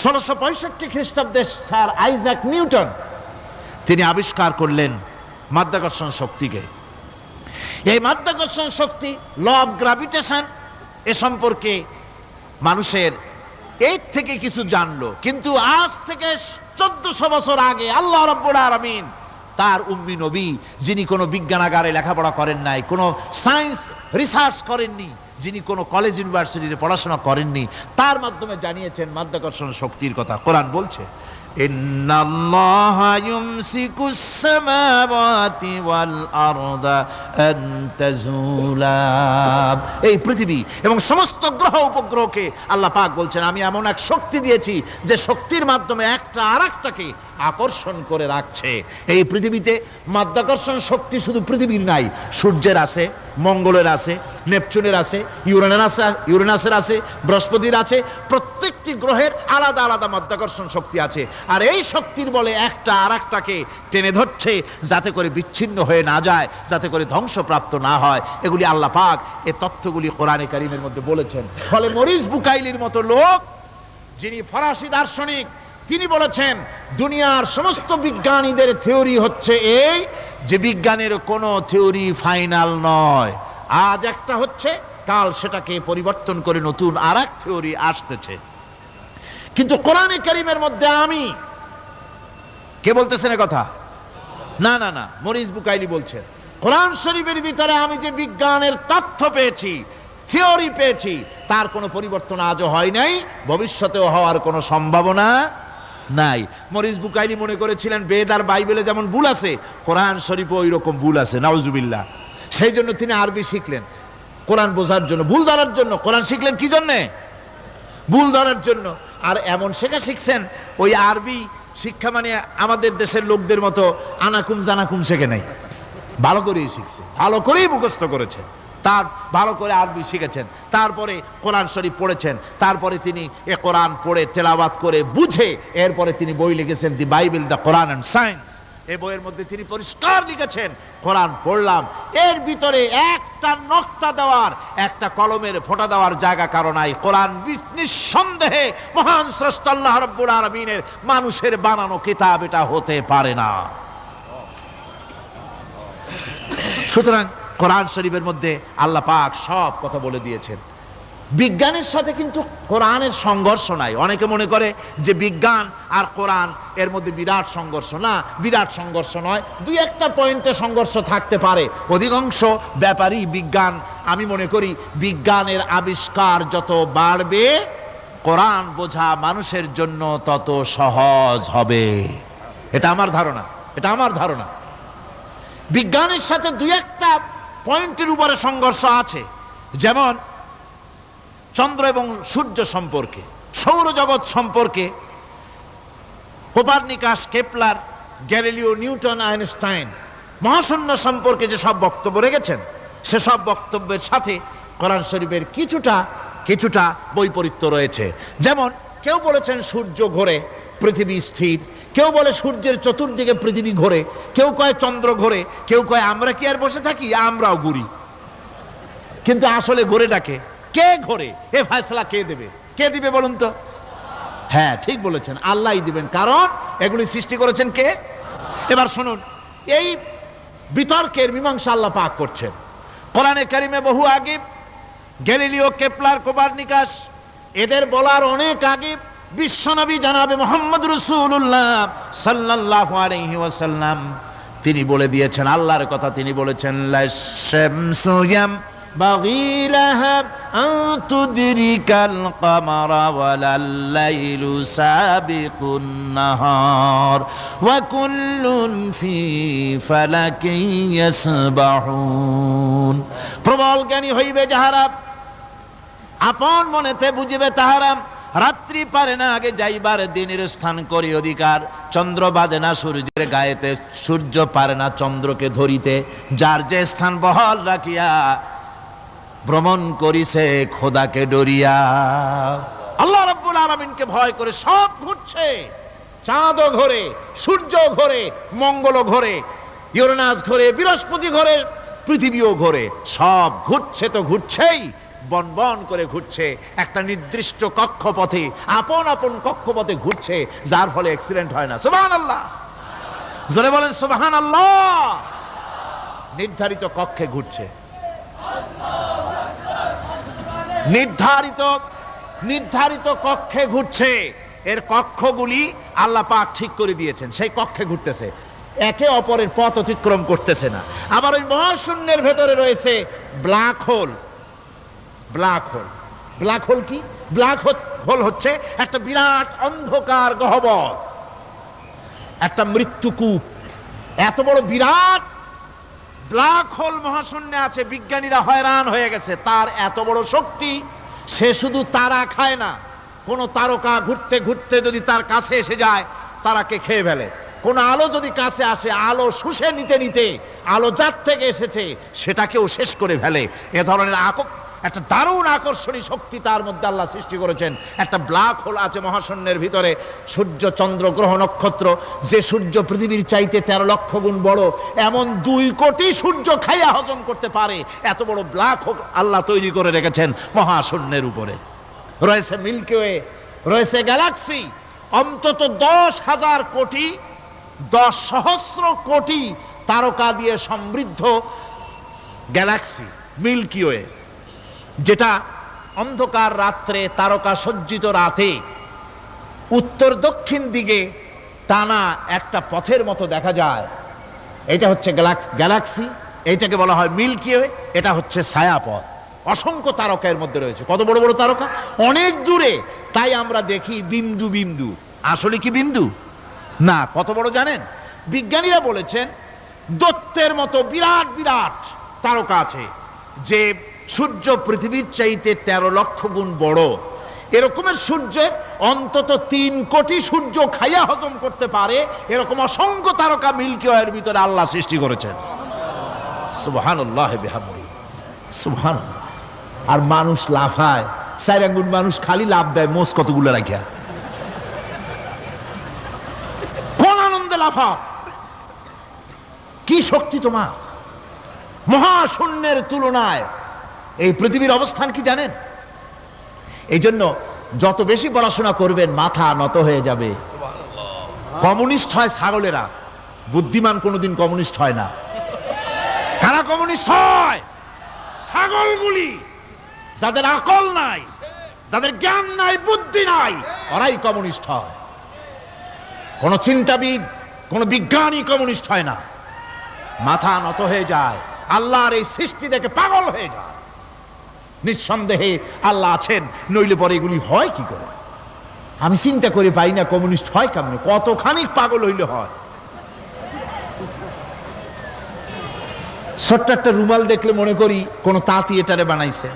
1665 খ্রিস্টাব্দে স্যার আইজাক নিউটন তিনি আবিষ্কার করলেন মাধ্যাকর্ষণ শক্তিকে। এই মাধ্যাকর্ষণ শক্তি, ল অফ গ্র্যাভিটেশন, এ সম্পর্কে মানুষের এর থেকে কিছু জানলো, কিন্তু আজ থেকে 1400 বছর আগে আল্লাহ রাব্বুল আলামিন তার উম্মি নবী, যিনি কোনো বিজ্ঞানাগারে লেখাপড়া করেন নাই, কোনো সায়েন্স রিসার্চ করেননি, যিনি কোনো কলেজ ইউনিভার্সিটিতে পড়াশোনা করেননি, তার মাধ্যমে জানিয়েছেন মাধ্যাকর্ষণ শক্তির কথা। কোরআন বলছে, ইন্নাল্লাহা ইউমসিকুস সামাওয়াতি ওয়াল আরদা আন তাজুলা। এই পৃথিবী এবং সমস্ত গ্রহ উপগ্রহকে আল্লাহ পাক বলছেন, আমি এমন এক শক্তি দিয়েছি যে শক্তির মাধ্যমে একটা আরেকটাকে আকর্ষণ করে রাখছে। এই পৃথিবীতে মাধ্যাকর্ষণ শক্তি শুধু পৃথিবীর নাই, সূর্যের আছে, মঙ্গলের আছে, নেপচুনের আছে, ইউরেনাসের আছে, বৃহস্পতির আছে। প্রত্যেকটি গ্রহের আলাদা আলাদা মাধ্যাকর্ষণ শক্তি আছে, আর এই শক্তির বলে একটা আরেকটাকে টেনে ধরছে, যাতে করে বিচ্ছিন্ন হয়ে না যায়, যাতে করে ধ্বংসপ্রাপ্ত না হয়। এগুলি আল্লাহ পাক এই তথ্যগুলি কোরআনে কারীমের মধ্যে বলেছেন। ফলে মরিস বুকাইলির মতো লোক, যিনি ফরাসি দার্শনিক, তিনি বলেছেন দুনিয়ার সমস্ত বিজ্ঞানীদের থিওরি হচ্ছে এই, যে বিজ্ঞানের কোনো থিওরি ফাইনাল নয়। আজ একটা হচ্ছে, কাল সেটাকে পরিবর্তন করে নতুন আরেক থিওরি আসতেছে। কিন্তু কোরআনে কারীমের মধ্যে আমি, কে বলতেছেন এ কথা? না না না, মরিস বুকাইলি বলছেন, কোরআন শরীফের ভিতরে আমি যে বিজ্ঞানের তথ্য পেয়েছি, থিওরি পেয়েছি, তার কোনো পরিবর্তন আজও হয় নাই, ভবিষ্যতেও হওয়ার কোনো সম্ভাবনা নাই। মরিস বুকাইলি মনে করেছিলেন বেদ আর বাইবেলে যেমন ভুল আছে, কোরআন শরীফে ওই রকম ভুল আছে, নাউজুবিল্লাহ। সেই জন্য তিনি আরবি শিখলেন কোরআন বোঝার জন্য, ভুল ধরার জন্য। কোরআন শিখলেন কি জন্যে? ভুল ধরার জন্য। আর এমন শেখা শিখছেন, ওই আরবি শিক্ষা মানে আমাদের দেশের লোকদের মতো আনাকুম জানাকুম শেখে নাই, ভালো করেই শিখছে, ভালো করেই মুখস্থ করেছে, তার ভালো করে আরবি শিখেছেন, তারপরে কোরআন শরীফ পড়েছেন, তারপরে তিনি এ কোরআন পড়ে তেলাওয়াত করে বুঝে এরপরে তিনি বই লিখেছেন দি Bible, the Quran and science. এই বইয়ের মধ্যে তিনি পরিষ্কার লিখেছেন, কোরআন পড়লাম, এর ভিতরে একটা নকতা দেওয়ার, একটা কলমের ফোঁটা দেওয়ার জায়গা কারো নাই। কোরআন নিঃসন্দেহে মহান স্রষ্টা আল্লাহ রাব্বুল আলামিনের মানুষের বানানো কিতাব, এটা হতে পারে না। সুতরাং কোরআন শরীফের মধ্যে আল্লাহ পাক সব কথা বলে দিয়েছেন। বিজ্ঞানের সাথে কিন্তু কোরআনের সংঘর্ষ নাই। অনেকে মনে করে যে বিজ্ঞান আর কোরআন এর মধ্যে বিরাট সংঘর্ষ। না, বিরাট সংঘর্ষ নয়, দুই একটা পয়েন্টে সংঘর্ষ থাকতে পারে। অধিকাংশ ব্যাপারই বিজ্ঞান, আমি মনে করি বিজ্ঞানের আবিষ্কার যত বাড়বে, কোরআন বোঝা মানুষের জন্য তত সহজ হবে। এটা আমার ধারণা, এটা আমার ধারণা। বিজ্ঞানের সাথে দুই একটা পয়েন্টের উপরে সংঘর্ষ আছে, যেমন চন্দ্র এবং সূর্য সম্পর্কে, সৌরজগৎ সম্পর্কে Copernicus, Kepler, Galileo, Newton, Einstein মহাশূন্য সম্পর্কে যে সব বক্তব্য রেখেছেন, সেসব বক্তব্যের সাথে কোরআন শরীফের কিছুটা বৈপরীত্য রয়েছে। যেমন কেউ বলেছেন সূর্য ঘোরে, পৃথিবী স্থির, কেউ বলে সূর্যের চতুর্দিকে পৃথিবী ঘোরে, কেউ কয় চন্দ্র ঘোরে, কেউ কয় আমরা কি আর বসে থাকি, আমরাও ঘুরি। কিন্তু আসলে ঘোরেটাকে কে ঘোরে, এ ফয়সালা কে দেবে? কে দিবে বলুন তো? হ্যাঁ ঠিক বলেছেন, আল্লাহই দিবেন, কারণ এগুলি সৃষ্টি করেছেন কে? এবার শুনুন, এই বিতর্কের মীমাংসা আল্লাহ পাক করছেন কোরআনে কারিমে বহু আগে। গ্যালিলিও, কেপলার, কোপারনিকাস এদের বলার অনেক আগে বিশ্বনবী জানাবে মুহাম্মদ রাসূলুল্লাহ সাল্লাল্লাহু আলাইহি ওয়াসাল্লাম তিনি বলে দিয়েছেন, আল্লাহর কথা তিনি বলেছেন, লাশ-শামসু ইয়ানবাগী লাহা আন তুদরিকাল কামারা ওয়ালাল লাইলু সাবিকুন নাহার ওয়া কুল্লুন ফি ফালাকিন ইয়াসবাহুন। প্রবল জ্ঞানী হইবে যাহারা, আপন মনেতে বুঝিবে তাহারা, রাত্রি পারে না আগে যাইবার দিনের স্থান করি অধিকার, চন্দ্র বাজে না সূর্যের গায়েতে, সূর্য পারে না চন্দ্রকে ধরিতে, যার যে স্থান বহাল রাখিয়া ভ্রমণ করিছে খোদাকে ডরিয়া। আল্লাহ রাব্বুল আলামিনকে ভয় করে সব ঘুরছে, চাঁদও ঘোরে, সূর্য ঘোরে, মঙ্গল ঘোরে, ইউরেনাস ঘোরে, বৃহস্পতি ঘোরে, পৃথিবীও ঘোরে, সব ঘুরছে তো ঘুরছেই, বন বন করে ঘুরছে একটা নির্দিষ্ট কক্ষপথে, আপন আপন কক্ষপথে ঘুরছে, যার ফলে অ্যাক্সিডেন্ট হয় না। সুবহানাল্লাহ, জোরে বলেন সুবহানাল্লাহ। নির্ধারিত কক্ষে ঘুরছে, নির্ধারিত কক্ষে ঘুরছে, এর কক্ষগুলি আল্লাহ পাক ঠিক করে দিয়েছেন, সেই কক্ষে ঘুরতেছে, একে অপরের পথ অতিক্রম করতেছে না। আবার ওই মহাশূন্যের ভেতরে রয়েছে black hole. Black hole, black hole কি? ব্ল্যাক হোল হচ্ছে একটা বিরাট অন্ধকার গহ্বর, একটা মৃত্যুকূপ। এত বড় বিরাট ব্ল্যাক হোল মহাশূন্যে আছে, বিজ্ঞানীরা হয়রান হয়ে গেছে, তার এত বড় শক্তি। সে শুধু তারা খায় না, কোন তারকা ঘুরতে ঘুরতে যদি তার কাছে এসে যায় তারাকে খেয়ে ফেলে। কোন আলো যদি কাছে আসে, আলো শুষে নিতে নিতে আলো যার থেকে এসেছে সেটাকেও শেষ করে ফেলে। এ ধরনের একটা দারুণ আকর্ষণী শক্তি তার মধ্যে আল্লাহ সৃষ্টি করেছেন। একটা ব্ল্যাক হোল আছে মহাশূন্যের ভিতরে। সূর্য, চন্দ্র, গ্রহ, নক্ষত্র, যে সূর্য পৃথিবীর চাইতে 13 লক্ষ গুণ বড়, এমন 2 কোটি সূর্য খাইয়া হজম করতে পারে এত বড় ব্ল্যাক হোল আল্লাহ তৈরি করে রেখেছেন মহাশূন্যের উপরে। রয়েছে মিল্কি ওয়ে, রয়েছে গ্যালাক্সি, অন্তত 10,000 কোটি, 10 সহস্র কোটি তারকা দিয়ে সমৃদ্ধ গ্যালাক্সি মিল্কি ওয়ে, যেটা অন্ধকার রাত্রে, তারকা সজ্জিত রাতে উত্তর দক্ষিণ দিকে টানা একটা পথের মতো দেখা যায়। এটা হচ্ছে গ্যালাক্সি, এইটাকে বলা হয় মিল্কি ওয়ে। এটা হচ্ছে ছায়াপথ। অসংখ্য তারকা এর মধ্যে রয়েছে। কত বড় বড় তারকা, অনেক দূরে, তাই আমরা দেখি বিন্দু বিন্দু। আসলে কি বিন্দু না, কত বড় জানেন? বিজ্ঞানীরা বলেছেন দৈত্যের মতো বিরাট বিরাট তারকা আছে, যে সূর্য পৃথিবীর চাইতে 13 লক্ষ গুণ বড়। এরকমের সূর্যের অন্তত 3 কোটি সূর্য খাইয়া হজম করতে পারে এরকম অসংখ্য তারকা মিল্কি ওয়ের ভিতরে আল্লাহ সৃষ্টি করেছেন। সুবহানাল্লাহ বিহামদিহি, সুবহানাল্লাহ। আর মানুষ লাফায়, 4 আঙ্গুল মানুষ খালি লাফ দেয়, মোষ কতগুলো রাখিয়া, কোন আনন্দে লাফা! কি শক্তি তোমার! মহাশূন্যের তুলনায় এই পৃথিবীর অবস্থান কি জানেন? এই জন্য যত বেশি পড়াশোনা করবেন মাথা নত হয়ে যাবে। কমিউনিস্ট হয় ছাগলেরা, বুদ্ধিমান কোনোদিন কমিউনিস্ট হয় না। কারা কমিউনিস্ট হয়? ছাগলগুলি, যাদের আকল নাই, যাদের জ্ঞান নাই, বুদ্ধি নাই, ওরাই কমিউনিস্ট হয়। কোন চিন্তাবিদ, কোন বিজ্ঞানী কমিউনিস্ট হয় না। মাথা নত হয়ে যায়, আল্লাহর এই সৃষ্টি দেখে পাগল হয়ে যায়। নিঃসন্দেহে আল্লাহ আছেন, নইলে পরে এগুলি হয় কি করে? আমি চিন্তা করে পাই না কমিউনিস্ট হয় কেমন, কতখানি পাগল হইলে হয়। ছোট্ট একটা রুমাল দেখলে মনে করি কোন তাঁতি এটারে বানাইছে।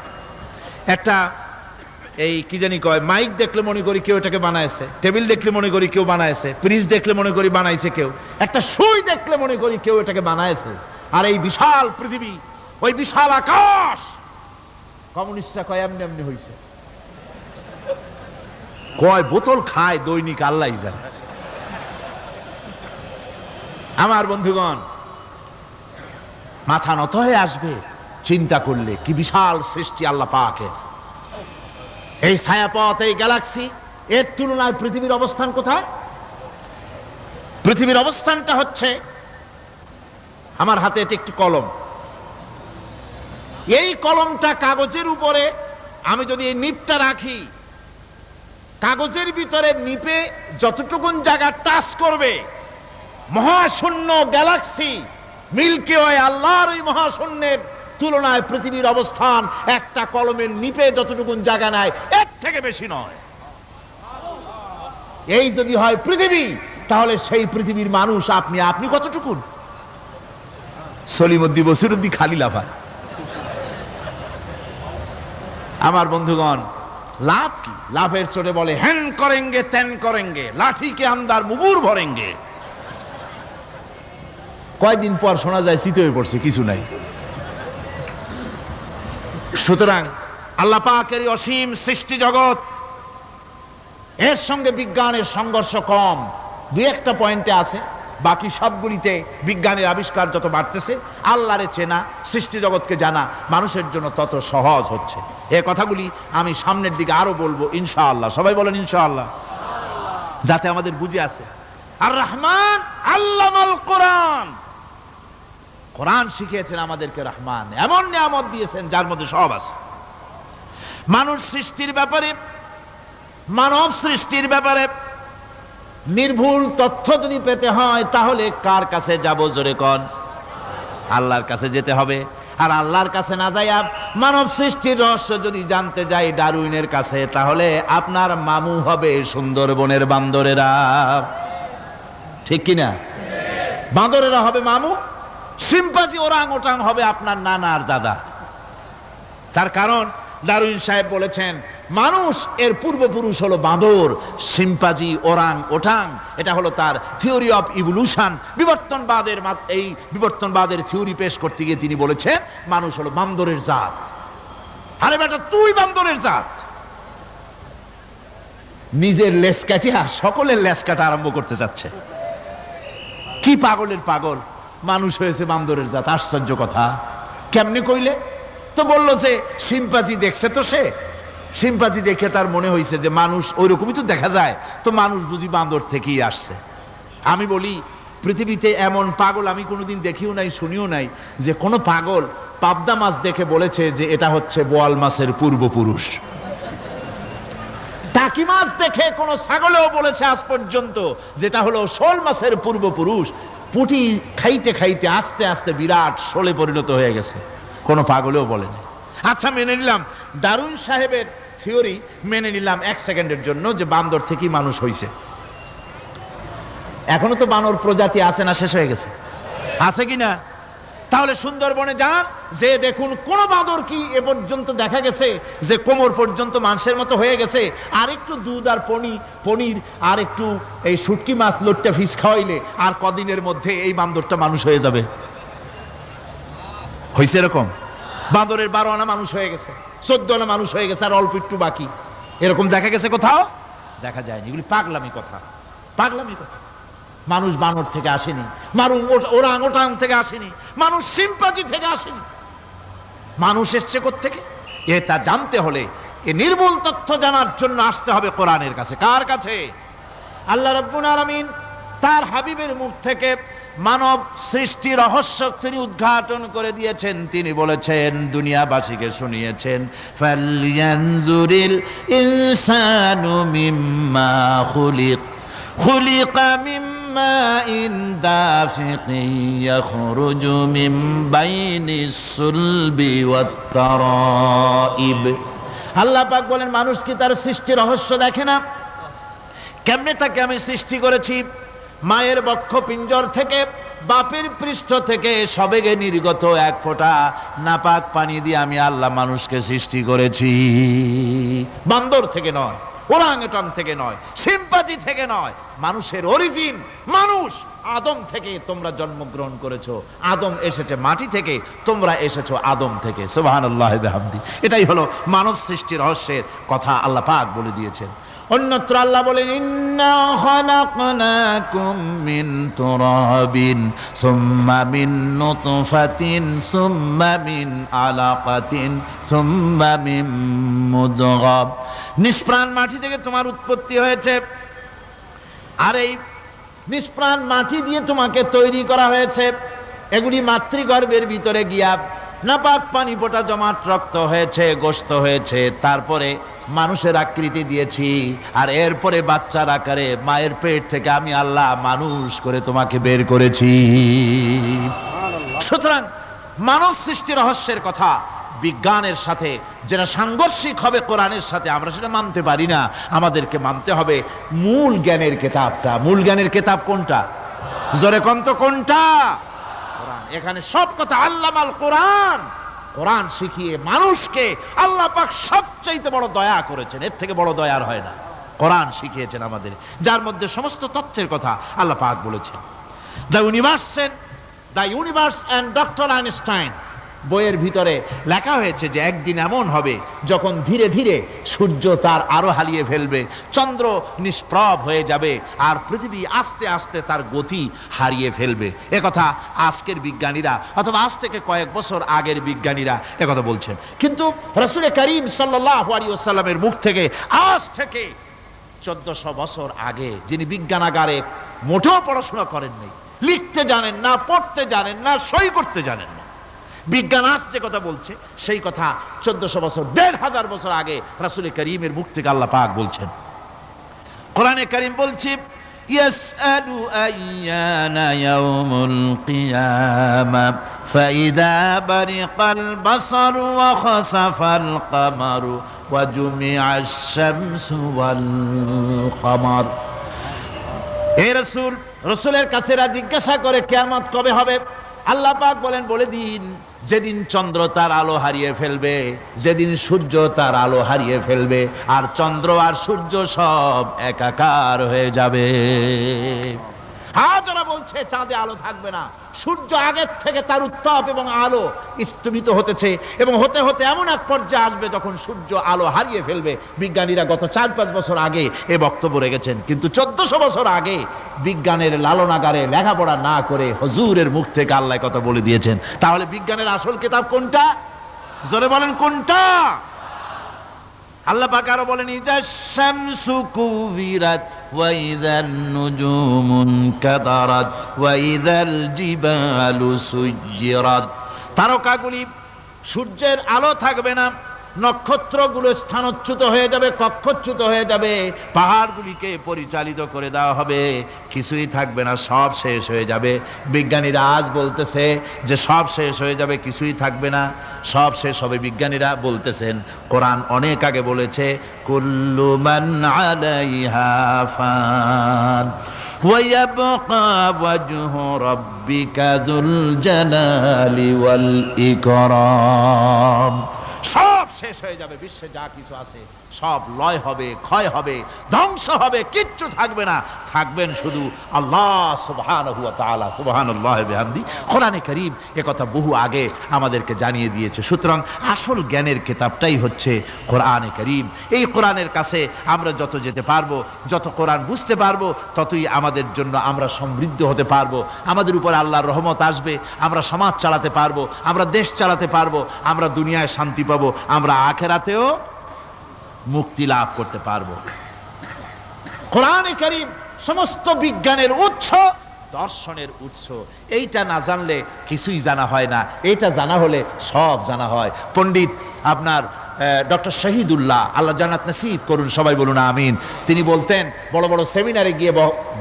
একটা এই কি জানি কয় মাইক দেখলে মনে করি কেউ এটাকে বানাইছে। টেবিল দেখলে মনে করি কেউ বানাইছে। ফ্রিজ দেখলে মনে করি বানাইছে কেউ। একটা সুই দেখলে মনে করি কেউ এটাকে বানাইছে। আর এই বিশাল পৃথিবী, ওই বিশাল আকাশ, কমিউনিস্টরা কয় এমনি এমনি হইছে। কয় বোতল খায় দৈনিক আল্লাহই জানে। আমার বন্ধুগণ, মাথা নত হয়ে আসবে চিন্তা করলে কি বিশাল সৃষ্টি আল্লাহ পাকের। এই ছায়াপথ, এই গ্যালাক্সি, এর তুলনায় পৃথিবীর অবস্থান কোথায়? পৃথিবীর অবস্থানটা হচ্ছে, আমার হাতে এটি একটি কলম, এই কলমটা কাগজের উপরে আমি যদি এই নিপটা রাখি, কাগজের ভিতরে নিপে যতটুকুন জায়গা টাচ করবে, মহাশূন্য গ্যালাক্সি মিল্কি ওয়ে, আল্লাহর ওই মহাশূন্যের তুলনায় পৃথিবীর অবস্থান একটা কলমের নিপে যতটুকুন জায়গা নেয় এর থেকে বেশি নয়। এই যদি হয় পৃথিবী, তাহলে সেই পৃথিবীর মানুষ আপনি কতটুকুন? সলিমুদ্দি বসিরুদ্দি খালি লাফায়। আমার বন্ধুগণ, লাভ কি? লাভের চোটে বলে হ্যান করেঙ্গে ত্যান করেঙ্গে, লাঠি কে আন্দার মুগুর ভরেঙ্গে। কয়দিন পর শোনা যায় শীত হয়ে পড়ছে, কিছু নাই। সুতরাং আল্লাহ পাকের অসীম সৃষ্টি জগৎ, এর সঙ্গে বিজ্ঞানের সংঘর্ষ কম, দুই একটা পয়েন্টে আছে, বাকি সবগুলিতে বিজ্ঞানের আবিষ্কার যত বাড়তেছে, আল্লাহরে চেনা, সৃষ্টি জগৎকে জানা মানুষের জন্য তত সহজ হচ্ছে। এই কথাগুলি আমি সামনের দিকে আরো বলবো ইনশাআল্লাহ। সবাই বলেন ইনশাআল্লাহ, যাতে আমাদের বুঝে আসে। আর রহমান আল্লামাল কোরআন, কোরআন শিখিয়েছেন আমাদেরকে রহমান, এমন নিয়ামত দিয়েছেন যার মধ্যে সব আছে। মানুষ সৃষ্টির ব্যাপারে, মানব সৃষ্টির ব্যাপারে নির্ভুল তথ্য যদি পেতে হয়, তাহলে কার কাছে যাব? জোরে কোন? আল্লাহর কাছে যেতে হবে। আর আল্লাহর কাছে না যাইয়া মানব সৃষ্টির রহস্য যদি জানতে যাই ডারউইনের কাছে, তাহলে আপনার মামু হবে সুন্দরবনের বান্দরেরা। ঠিক কিনা? বান্দরেরা হবে মামু, শিম্পাজি ওরাং ওটাং হবে আপনার নানার দাদা। তার কারণ ডারউইন সাহেব বলেছেন মানুষ এর পূর্বপুরুষ হলো বাঁদর, শিম্পাজি, ওরাং ওটাং, এটা হলো তার থিওরি অফ ইভলিউশন। বিবর্তনবাদের এই বিবর্তনবাদের থিওরি পেশ করতে গিয়ে তিনি বলেছেন মানুষ হলো বান্দরের জাত। আরে বেটা, তুই বান্দরের জাত। নিজের লেজ কাটিয়া সকলের লেজ কাটা আরম্ভ করতে যাচ্ছে। কি পাগলের পাগল, মানুষ হয়েছে বান্দরের জাত। আশ্চর্য কথা। কেমনে কইলে? তো বললো যে শিম্পাজি দেখছে, তো সে শিম্পাজি দেখে তার মনে হয়েছে যে মানুষ ওইরকমই তো দেখা যায়, তো মানুষ বুঝি বান্দর থেকেই আসছে। আমি বলি পৃথিবীতে এমন পাগল আমি কোনোদিন দেখিও নাই, শুনিও নাই যে কোনো পাগল পাবদা মাছ দেখে বলেছে যে এটা হচ্ছে বোয়াল মাছের পূর্বপুরুষ। টাকি মাছ দেখে কোনো ছাগলেও বলেছে আজ পর্যন্ত যেটা হলো শোল মাছের পূর্বপুরুষ। পুঁটি খাইতে খাইতে আস্তে আস্তে বিরাট শোলে পরিণত হয়ে গেছে, কোনো পাগলেও বলেনি। আচ্ছা, মেনে নিলাম ডারউইন সাহেবের থিওরি, মেনে নিলাম এক সেকেন্ডের জন্য যে বান্দর থেকেই মানুষ হইছে। এখনো তো বানর প্রজাতি আছে না শেষ হয়ে গেছে? আছে কিনা? তাহলে সুন্দরবনে যান, যে দেখুন কোন বাঁদর কি এ পর্যন্ত দেখা গেছে যে কোমর পর্যন্ত মানুষের মতো হয়ে গেছে? আর একটু দুধ আর পনির আর একটু এই শুটকি মাছ লোট্টা ফিশ খাওয়াইলে আর কদিনের মধ্যে এই বান্দরটা মানুষ হয়ে যাবে। হয়েছে এরকম? বাঁদরের 12 আনা মানুষ হয়ে গেছে, 14 আনা মানুষ হয়ে গেছে, আর অল্প একটু বাকি। এরকম দেখা গেছে কোথাও? দেখা যায়নি। এগুলি পাগলামি কথা, পাগলামি কথা। মানুষ বানর থেকে আসেনি, মানুষ ওরাং ওটাং থেকে আসেনি, মানুষ শিম্পাজি থেকে আসেনি। মানুষ এসছে কোত্থেকে? এটা জানতে হলে, এ নির্ভুল তথ্য জানার জন্য আসতে হবে কোরআনের কাছে। কার কাছে? আল্লাহ রাব্বুল আলামিন তার হাবিবের মুখ থেকে মানব সৃষ্টি রহস্য তিনি উদ্ঘাটন করে দিয়েছেন। তিনি বলেছেন, দুনিয়াবাসীকে শুনিয়েছেন, ফালয়ানজুরিল ইনসানু মিম্মা খুলিকা মিম্মা ইন দাফিকিন ইয়াখরুজু মিন বাইনিস সুলবি ওয়াত তারাইব। আল্লাহ পাক বলেন, মানুষ কি তার সৃষ্টি রহস্য দেখে না? কেমনে তাকে আমি সৃষ্টি করেছি? মায়ের বক্ষ পিঞ্জর থেকে, বাপের পৃষ্ঠ থেকে সবেগে নির্গত এক ফোঁটা নাপাক পানি দিয়ে আমি আল্লাহ মানুষকে সৃষ্টি করেছি। বান্দর থেকে নয়, ওরাংওটাং থেকে নয়, শিম্পাজি থেকে নয়। মানুষের অরিজিন মানুষ। আদম থেকে তোমরা জন্মগ্রহণ করেছো, আদম এসেছে মাটি থেকে, তোমরা এসেছো আদম থেকে। সুবহানাল্লাহি ওয়া বিহামদিহি। এটাই হলো মানব সৃষ্টি রহস্যের কথা আল্লাহ পাক বলে দিয়েছেন। অন্যত্র আল্লাহ বলেন, ইন্না খালাকনাকুম মিন তুরাবিন সুম্মা মিন নুতফাতিন সুম্মা মিন আলাকাতিন সুম্মা মিন মুদগাহ নিষ্প্রাণ মাটি থেকে তোমার উৎপত্তি হয়েছে, আর এই নিষ্প্রাণ মাটি দিয়ে তোমাকে তৈরি করা হয়েছে। এগুলি মাতৃগর্ভের ভিতরে গিয়া নাপাক পানি পোটা জমাট রক্ত হয়েছে, গোশত হয়েছে, তারপরে মানুষের আকৃতি দিয়েছি, আর এরপরে বাচ্চার আকারে মায়ের পেট থেকে আমি আল্লাহ মানুষ করে তোমাকে বের করেছি। সুতরাং মানব সৃষ্টি রহস্যের কথা বিজ্ঞানের সাথে যেটা সাংঘর্ষিক হবে কোরআনের সাথে, আমরা সেটা মানতে পারি না। আমাদেরকে মানতে হবে মূল জ্ঞানের কিতাবটা। মূল জ্ঞানের কিতাব কোনটা? জোরে কোন তো কোনটা? কোরআন। এখানে সব কথা আল্লামাল কোরআন। কোরআন শিখিয়ে মানুষকে আল্লাহ পাক সবচাইতে বড় দয়া করেছেন, এর থেকে বড় দয়ার হয় না। কোরআন শিখিয়েছেন আমাদের, যার মধ্যে সমস্ত তথ্যের কথা আল্লাহ পাক বলেছেন। The universe and doctor Einstein বইয়ের ভিতরে লেখা হয়েছে যে একদিন এমন হবে যখন ধীরে ধীরে সূর্য তার আলো হারিয়ে ফেলবে, চন্দ্র নিষ্প্রভ হয়ে যাবে, আর পৃথিবী আস্তে আস্তে তার গতি হারিয়ে ফেলবে। একথা আজকের বিজ্ঞানীরা অথবা আজ থেকে কয়েক বছর আগের বিজ্ঞানীরা একথা বলছেন। কিন্তু রাসূল করিম সাল্লাল্লাহু আলাইহি ওয়াসাল্লামের মুখ থেকে আজ থেকে 1400 বছর আগে, যিনি বিজ্ঞানাগারে মোটেও পড়াশোনা করেননি, লিখতে জানেন না, পড়তে জানেন না, সই করতে জানেন না, বিজ্ঞান আজ যে কথা বলছে সেই কথা 1400 বছর, 1500 বছর আগে রাসূল করিমের মুখ থেকে আল্লাহ পাক বলছেন। কোরআনে কারীম বলছে ইয়াসআলু আইয়ানা ইয়াউমুল কিয়ামা ফাইদা বারিকাল বাসারু ওয়া খাসাফাল কামারু ওয়া জুমিআশ শামসু ওয়াল কামার। হে রাসূল, রাসূলের কাছেরা জিজ্ঞাসা করে কিয়ামত কবে হবে? আল্লাহ পাক বলেন, বলে দিন যেদিন চন্দ্র তার আলো হারিয়ে ফেলবে, যেদিন সূর্য তার আলো হারিয়ে ফেলবে, আর চন্দ্র আর সূর্য সব একাকার হয়ে যাবে। হাজারা বলছে চাঁদে আলো থাকবে না, সূর্য আগের থেকে তার উত্তাপ এবং আলো স্তম্ভিত হতেছে, এবং হতে হতে এমন এক পর্যায়ে আসবে যখন সূর্য আলো হারিয়ে ফেলবে। বিজ্ঞানীরা গত 4-5 বছর আগে এ বক্তব্য রেখেছেন, কিন্তু 1400 বছর আগে বিজ্ঞানের লালনাগারে লেখাপড়া না করে হুজুরের মুখ থেকে আল্লাহ কথা বলে দিয়েছেন। তাহলে বিজ্ঞানের আসল কিতাব কোনটা? জোরে বলেন কোনটা? আল্লাহ পাক আরো বলেন ইজাশ শামসু কুবিরাত ওয়া ইযান নুজুমুন কাদারাত ওয়া ইযাল জিবালু সুজ্জিরাত। তারকাগুলি, সূর্যের আলো থাকবে না, নক্ষত্রগুলো স্থানচ্যুত হয়ে যাবে, কক্ষচ্যুত হয়ে যাবে, পাহাড়গুলিকে পরিচালিত করে দেওয়া হবে, কিছুই থাকবে না, সব শেষ হয়ে যাবে। বিজ্ঞানীরা আজ বলতেছে যে সব শেষ হয়ে যাবে, কিছুই থাকবে না, সব শেষ হবে। বিজ্ঞানীরা বলতেছেন, কোরআন অনেক আগে বলেছে কুল্লু মান আলাইহা ফান ওয়া ইয়াবকা ওয়াজহু রাব্বিকা যুল জালালি ওয়াল ইকরাম। সব শেষ হয়ে যাবে, বিশ্বে যা কিছু আছে সব লয় হবে, ক্ষয় হবে, ধ্বংস হবে, কিচ্ছু থাকবে না, থাকবেন শুধু আল্লাহ সুবহানাহু ওয়া তাআলা। সুবহানাল্লাহি ওয়া বিহামদি। কোরআনে কারীম একথা বহু আগে আমাদেরকে জানিয়ে দিয়েছে। সুতরাং আসল জ্ঞানের কিতাবটাই হচ্ছে কোরআনে কারীম। এই কোরআনের কাছে আমরা যত যেতে পারবো, যত কোরআন বুঝতে পারবো, ততই আমাদের জন্য আমরা সমৃদ্ধ হতে পারবো, আমাদের উপর আল্লাহর রহমত আসবে, আমরা সমাজ চালাতে পারবো, আমরা দেশ চালাতে পারবো, আমরা দুনিয়ায় শান্তি পাবো, আমরা আখিরাতেও মুক্তি লাভ করতে পারবো। কোরআনে কারীম সমস্ত বিজ্ঞানের উৎস, দর্শনের উৎস। এইটা না জানলে কিছুই জানা হয় না, এইটা জানা হলে সব জানা হয়। পণ্ডিত আপনার ডক্টর শহীদুল্লাহ, আল্লাহ জান্নাত নসিব করুন, সবাই বলুন আমিন। তিনি বলতেন, বড় বড় সেমিনারে গিয়ে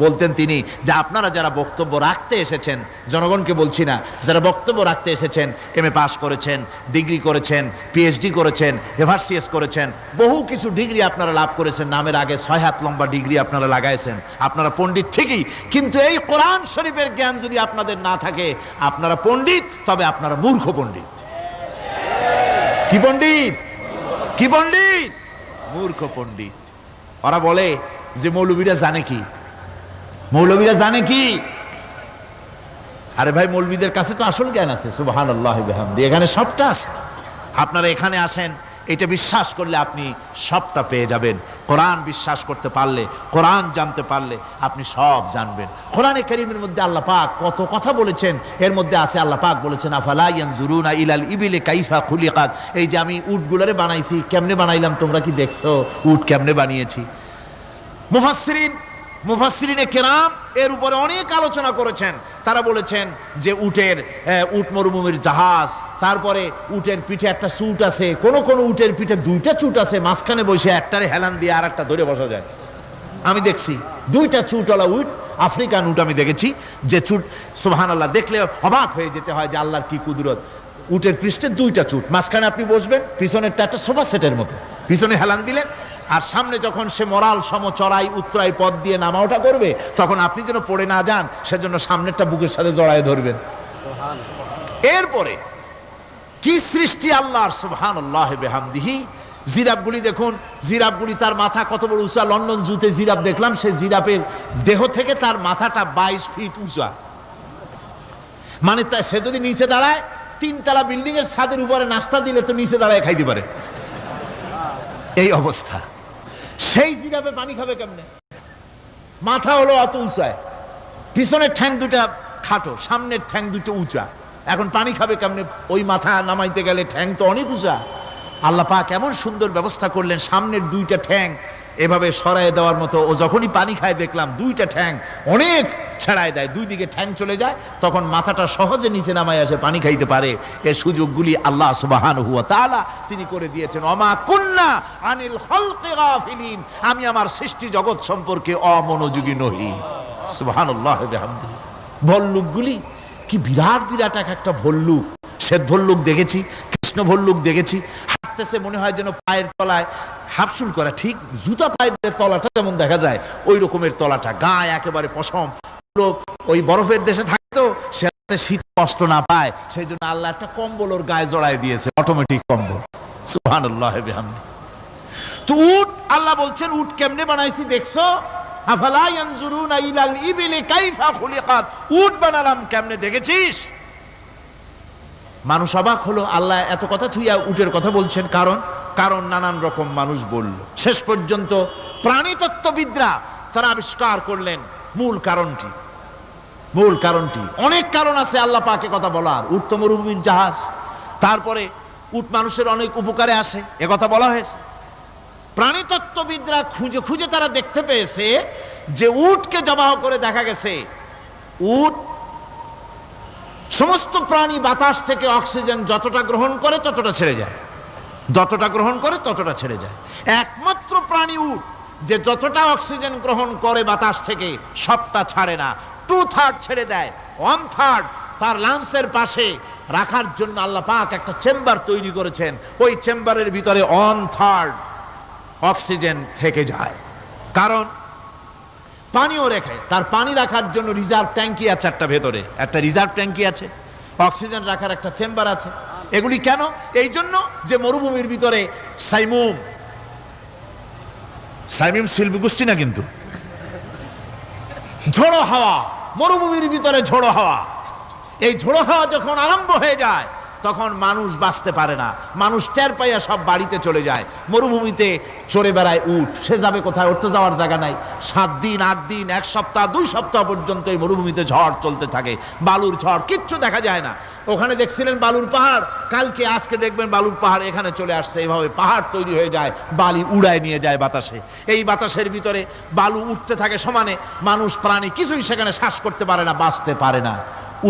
বলতেন তিনি, যে আপনারা যারা বক্তব্য রাখতে এসেছেন, জনগণকে বলছি না, যারা বক্তব্য রাখতে এসেছেন, MA পাস করেছেন, ডিগ্রি করেছেন, PhD করেছেন, FRCS করেছেন, বহু কিছু ডিগ্রি আপনারা লাভ করেছেন, নামের আগে 6 হাত লম্বা ডিগ্রি আপনারা লাগাইছেন, আপনারা পণ্ডিত ঠিকই, কিন্তু এই কোরআন শরীফের জ্ঞান যদি আপনাদের না থাকে, আপনারা পণ্ডিত, তবে আপনারা মূর্খ পণ্ডিত। কি পণ্ডিত? কি পণ্ডিত? মূর্খ পণ্ডিত। ওরা বলে যে মৌলবীরা জানে কি, মৌলবীরা জানে কি? আরে ভাই, মৌলবীদের কাছে তো আসল জ্ঞান আছে। সুবহানাল্লাহি ওয়া বিহামদি। এখানে সবটা আছে। আপনারা এখানে আসেন, এটা বিশ্বাস করলে আপনি সবটা পেয়ে যাবেন। কোরআন বিশ্বাস করতে পারলে, কোরআন জানতে পারলে আপনি সব জানবেন। কোরআনে কারীমের মধ্যে আল্লাহ পাক কত কথা বলেছেন, এর মধ্যে আছে আল্লাহ পাক বলেছেন আফালা ইয়ানজুরুনা ইলাল ইবিলি কাইফা খুলিকাত। এই যে আমি উটগুলোরে বানাইছি, কেমনে বানাইলাম তোমরা কি দেখছো? উট কেমনে বানিয়েছি? মুফাসসিরিনে কেরাম এর উপরে অনেক আলোচনা করেছেন। তারা বলেছেন যে উট মরুভূমির জাহাজ, তারপরে উটের পিঠে একটা চুট আছে, কোন কোন উটের পিঠে দুইটা চুট আছে, মাঝখানে বসে একটারে হেলান দিয়ে আর একটা ধরে বসা যায়। আমি দেখছি দুইটা চুটওয়ালা উট, আফ্রিকান উট আমি দেখেছি, যে চুট সুবহানাল্লাহ দেখলে অবাক হয়ে যেতে হয় যে আল্লাহর কি কুদরত। উটের পৃষ্ঠে দুইটা চুট, মাঝখানে আপনি বসবেন, পিছনেরটা একটা সোফা সেটের মতো, পিছনে হেলান দিলেন, আর সামনে যখন সে মরাল সম চড়াই উত্তরাই পথ দিয়ে নামা ওঠা করবে, তখন আপনি যেন পড়ে না যান সেজন্য সামনেরটা বুকের সাথে জড়ায় ধরবেন। এরপরে কি সৃষ্টি আল্লাহর, সুবহানাল্লাহ বিহামদিহি। জিরাফগুলি দেখুন, জিরাফগুলি তার মাথা কত বড় উঁচা। লন্ডন জুতে জিরাফ দেখলাম, সে জিরাফের দেহ থেকে তার মাথাটা 22 ফিট উঁচা। মানে সে যদি নিচে দাঁড়ায়, 3 তলা বিল্ডিং এর ছাদের উপরে নাস্তা দিলে তো নিচে দাঁড়ায় খাইতে পারে, এই অবস্থা। সেই জিরাফে পানি খাবে কেমনে? মাথা হলো অত উঁচায়, পিছনের ঠ্যাং দুটা খাটো, সামনের ঠ্যাং দুটো উঁচা, এখন পানি খাবে কেমনে? ওই মাথা নামাইতে গেলে ঠ্যাং তো অনেক উঁচা। আল্লাহ পাক এমন সুন্দর ব্যবস্থা করলেন, সামনের দুইটা ঠ্যাং এভাবে সরায় দেওয়ার মতো। ও যখনই পানি খায় দেখলাম দুইটা ঠ্যাং অনেক ছেড়ায় দেয়, দুই দিকে ঠ্যাং চলে যায়, তখন মাথাটা সহজে নিচে নামায় আসে, পানি খাইতে পারে। এই সুযোগগুলি আল্লাহ সুবহানাহু ওয়া তাআলা তিনি করে দিয়েছেন। ওমা কুন্না আনিল খালকি গাফিলিন, আমি আমার সৃষ্টি জগৎ সম্পর্কে অমনোযোগী নহি। সুবহানাল্লাহ বিহামদিহি। ভল্লুকগুলি কি বিরাট বিরাট একটা ভল্লুক, শ্বেত ভল্লুক দেখেছি, কৃষ্ণ ভল্লুক দেখেছি, হাঁটতেছে মনে হয় যেন পায়ের তলায় হাফসুল করা, ঠিক জুতা পায়ের তলাটা যেমন দেখা যায় ওই রকমের তলাটা, গায়ে একেবারে পশম। লোক ওই বরফের দেশে থাকতো, সে শীত কষ্ট না পায় সেই জন্য আল্লাহ একটা কম্বল ওর গায়ে জড়ায় দিয়েছে, অটোমেটিক কম্বল। সুবহানাল্লাহ বিহামদিহি। তো উট, আল্লাহ বলছেন উট কেমনে বানাইছি দেখছো? আফালা ইয়ানজুরুনা ইলাল ইবিলি কাইফা খুলিকাত, উট বানালাম কেমনে দেখেছিস? মানুষ অবাক হলো, আল্লাহ এত কথা থুইয়া উটের কথা বলছেন, কারণ নানান রকম মানুষ বলল। শেষ পর্যন্ত প্রাণীতত্ত্ববিদরা তারা আবিষ্কার করলেন মূল কারণটি। অনেক কারণ আছে আল্লাহ পাকে কথা বলার। উট তো মরুভূমির জাহাজ, তারপরে উট মানুষের অনেক উপকারে আসে, এ কথা বলা হয়েছে। প্রাণীতত্ত্ববিদরা খুঁজে খুঁজে তারা দেখতে পেয়েছে যে উটকে জবাহ করে দেখা গেছে উট সমস্ত প্রাণী বাতাস থেকে অক্সিজেন যতটা গ্রহণ করে ততটা ছেড়ে যায়, যতটা গ্রহণ করে ততটা ছেড়ে যায়। একমাত্র প্রাণী উট যে যতটা অক্সিজেন গ্রহণ করে বাতাস থেকে সবটা ছাড়ে না, 2/3 ছেড়ে দেয়, 1/3 তার লাংসের পাশে রাখার জন্য আল্লাহ পাক একটা চেম্বার তৈরি করেছেন। ওই চেম্বারের ভিতরে 1/3 অক্সিজেন থেকে যায়, কারণ পানিও রেখে, তার পানি রাখার জন্য রিজার্ভ ট্যাঙ্কি আছে, ভেতরে একটা রিজার্ভ ট্যাঙ্কি আছে, অক্সিজেন রাখার একটা চেম্বার আছে। এগুলি কেন? এই জন্য যে মরুভূমির ভিতরে সাইমুম শিল্পী গোষ্ঠী না, কিন্তু ঝোড়ো হাওয়া, মরুভূমির ভিতরে ঝোড়ো হাওয়া, এই ঝোড়ো হাওয়া যখন আরম্ভ হয়ে যায় তখন মানুষ বাঁচতে পারে না, মানুষ টের পাইয়া সব বাড়িতে চলে যায়। মরুভূমিতে চড়ে বেড়ায় উট, সে যাবে কোথায়? ওর তো যাওয়ার জায়গা নাই। 7 দিন 8 দিন 1 সপ্তাহ 2 সপ্তাহ পর্যন্ত এই মরুভূমিতে ঝড় চলতে থাকে, বালুর ঝড়, কিচ্ছু দেখা যায় না। ওখানে দেখছিলেন বালুর পাহাড়, কালকে আজকে দেখবেন বালুর পাহাড় এখানে চলে আসছে। এইভাবে পাহাড় তৈরি হয়ে যায়, বালি উড়ায় নিয়ে যায় বাতাসে। এই বাতাসের ভিতরে বালু উঠতে থাকে সমানে, মানুষ প্রাণী কিছুই সেখানে শ্বাস করতে পারে না, বাঁচতে পারে না।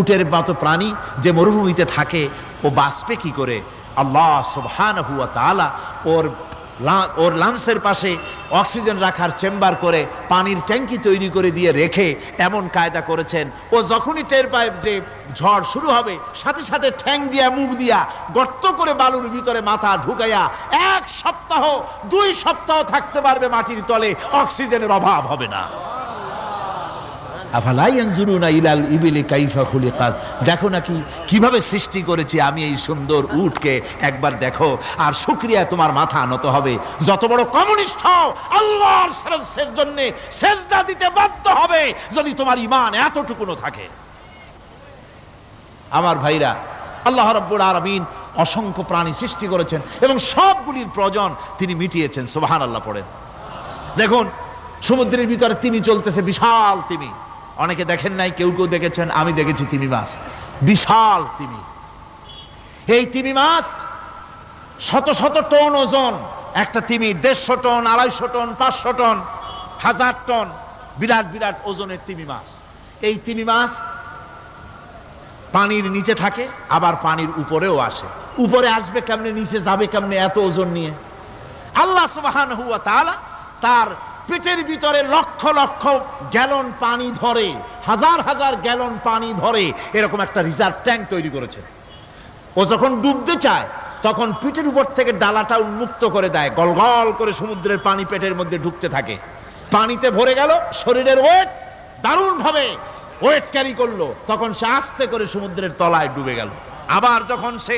উটের মতো প্রাণী যে মরুভূমিতে থাকে ও বাঁচবে কি করে? আল্লাহ সুবহানাহু ওয়া তাআলা ওর লাংসের পাশে অক্সিজেন রাখার চেম্বার করে পানির ট্যাঙ্কি তৈরি করে দিয়ে রেখে এমন কায়দা করেছেন, ও যখনই টের পায় যে ঝড় শুরু হবে, সাথে সাথে ঠ্যাং দিয়া মুখ দিয়া গর্ত করে বালুর ভিতরে মাথা ঢুকাইয়া 1 সপ্তাহ 2 সপ্তাহ থাকতে পারবে মাটির তলে, অক্সিজেনের অভাব হবে না। আফালা ইয়ানজুরুনা ইলাল ইবিলি কাইফা খুলিকাত, দেখো নাকি কিভাবে সৃষ্টি করেছি আমি এই সুন্দর উটকে, একবার দেখো, আর শুকরিয়া তোমার মাথা নত হবে। যত বড় কমিউনিস্ট হও, আল্লাহর জন্য সেজদা দিতে বাধ্য হবে যদি তোমার ঈমান এতটুকুনো থাকে। আমার ভাইরা, আল্লাহ রাব্বুল আলামিন অসংখ্য প্রাণী সৃষ্টি করেছেন এবং সবগুলির প্রয়োজন তিনি মিটিয়েছেন। সুবহানাল্লাহ পড়েন। দেখুন সমুদ্রের ভিতরে তিমি চলতেছে, বিশাল তিমি। অনেকে দেখেন নাই, কেউ কেউ দেখেছেন, আমি দেখেছি তিমি মাছ, বিশাল তিমি। এই তিমি মাছ শত শত টন ওজন, একটা তিমি 150 টন, 250 টন, 500 টন, 1000 টন, বিরাট বিরাট ওজনের তিমি মাছ। এই তিমি মাছ পানির নিচে থাকে, আবার পানির উপরেও আসে। উপরে আসবে কেমনে, নিচে যাবে কেমনে এত ওজন নিয়ে? আল্লাহ সুবহানাহু ওয়া তাআলা তার পেটের ভিতরে লক্ষ লক্ষ গ্যালন পানি ধরে, হাজার হাজার গ্যালন পানি ধরে এরকম একটা রিজার্ভ ট্যাঙ্ক তৈরি করেছেন। ও যখন ডুবতে চায় তখন পিঠের উপর থেকে ডালাটা উন্মুক্ত করে দেয়, গলগল করে সমুদ্রের পানি পেটের মধ্যে ঢুকতে থাকে। পানিতে ভরে গেল, শরীরের ওয়েট দারুণ ভাবে ওয়েট ক্যারি করলো, তখন সে আস্তে করে সমুদ্রের তলায় ডুবে গেল। আবার যখন সে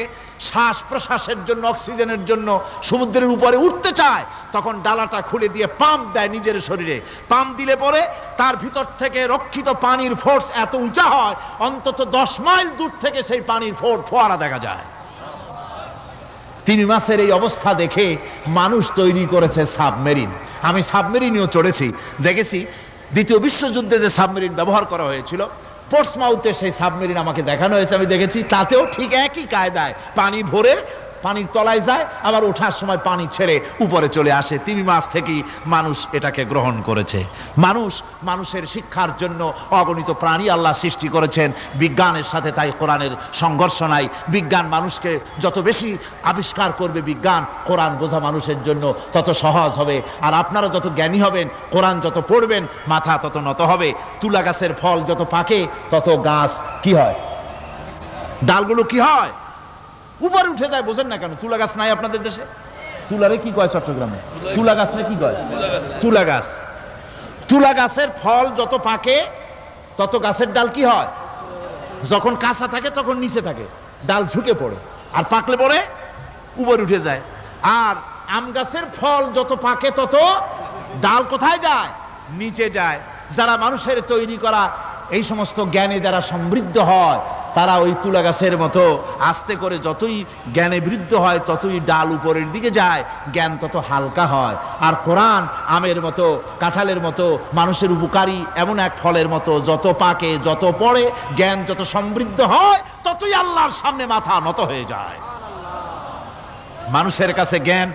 শ্বাস প্রশ্বাসের জন্য, অক্সিজেনের জন্য সমুদ্রের উপরে উঠতে চায়, তখন ডালাটা খুলে দিয়ে পাম্প দেয় নিজের শরীরে। পাম্প দিলে পরে তার ভিতর থেকে রক্ষিত পানির ফোর্স এত উঁচা হয়, অন্তত 10 মাইল দূর থেকে সেই পানির ফোয়ারা দেখা যায়। তিমি মাছের এই অবস্থা দেখে মানুষ তৈরি করেছে সাবমেরিন। আমি সাবমেরিনেও চড়েছি, দেখেছি দ্বিতীয় বিশ্বযুদ্ধে যে সাবমেরিন ব্যবহার করা হয়েছিল, পোর্টসমাউথে সেই সাবমেরিন আমাকে দেখানো হয়েছে, আমি দেখেছি। তাতেও ঠিক একই কায়দায় পানি ভরে পানির তলায় যায়, আবার ওঠার সময় পানি ছেড়ে উপরে চলে আসে। তিমি মাছ থেকেই মানুষ এটাকে গ্রহণ করেছে। মানুষের শিক্ষার জন্য অগণিত প্রাণী আল্লাহ সৃষ্টি করেছেন বিজ্ঞানের সাথে, তাই কোরআনের সংঘর্ষ নাই। বিজ্ঞান মানুষকে যত বেশি আবিষ্কার করবে, বিজ্ঞান, কোরআন বোঝা মানুষের জন্য তত সহজ হবে। আর আপনারা যত জ্ঞানী হবেন, কোরআন যত পড়বেন, মাথা তত নত হবে। তুলা গাছের ফল যত পাকে তত গাছ কি হয়, ডালগুলো কি হয়, উপরে উঠে যায়। বোঝেন না কেন? তুলা গাছ নাই আপনাদের দেশে? তুলারে কি কয় চট্টগ্রামে? তুলা গাছরে কি কয়? তুলা গাছ। তুলা গাছের ফল যত পাকে তত গাছের ডাল কি হয়, যখন কাঁচা থাকে তখন নিচে থাকে, ডাল ঝুঁকে পড়ে, আর পাকলে পরে উপরে উঠে যায়। আর আম গাছের ফল যত পাকে তত ডাল কোথায় যায়? নিচে যায়। যারা মানুষের তৈরি করা এই সমস্ত জ্ঞানে যারা সমৃদ্ধ হয়, তারা ওই তুলা গাছের মতো আস্তে করে যতই জ্ঞানে বৃদ্ধ হয় ততই ডাল উপরের দিকে যায়, জ্ঞান তত হালকা হয়। আর কোরআন আমের মতো, কাঁঠালের মতো, মানুষের উপকারী এমন এক ফলের মতো, যত পাকে, যত পড়ে, জ্ঞান যত সমৃদ্ধ হয় ততই আল্লাহর সামনে মাথা নত হয়ে যায়। মানুষের কাছে জ্ঞান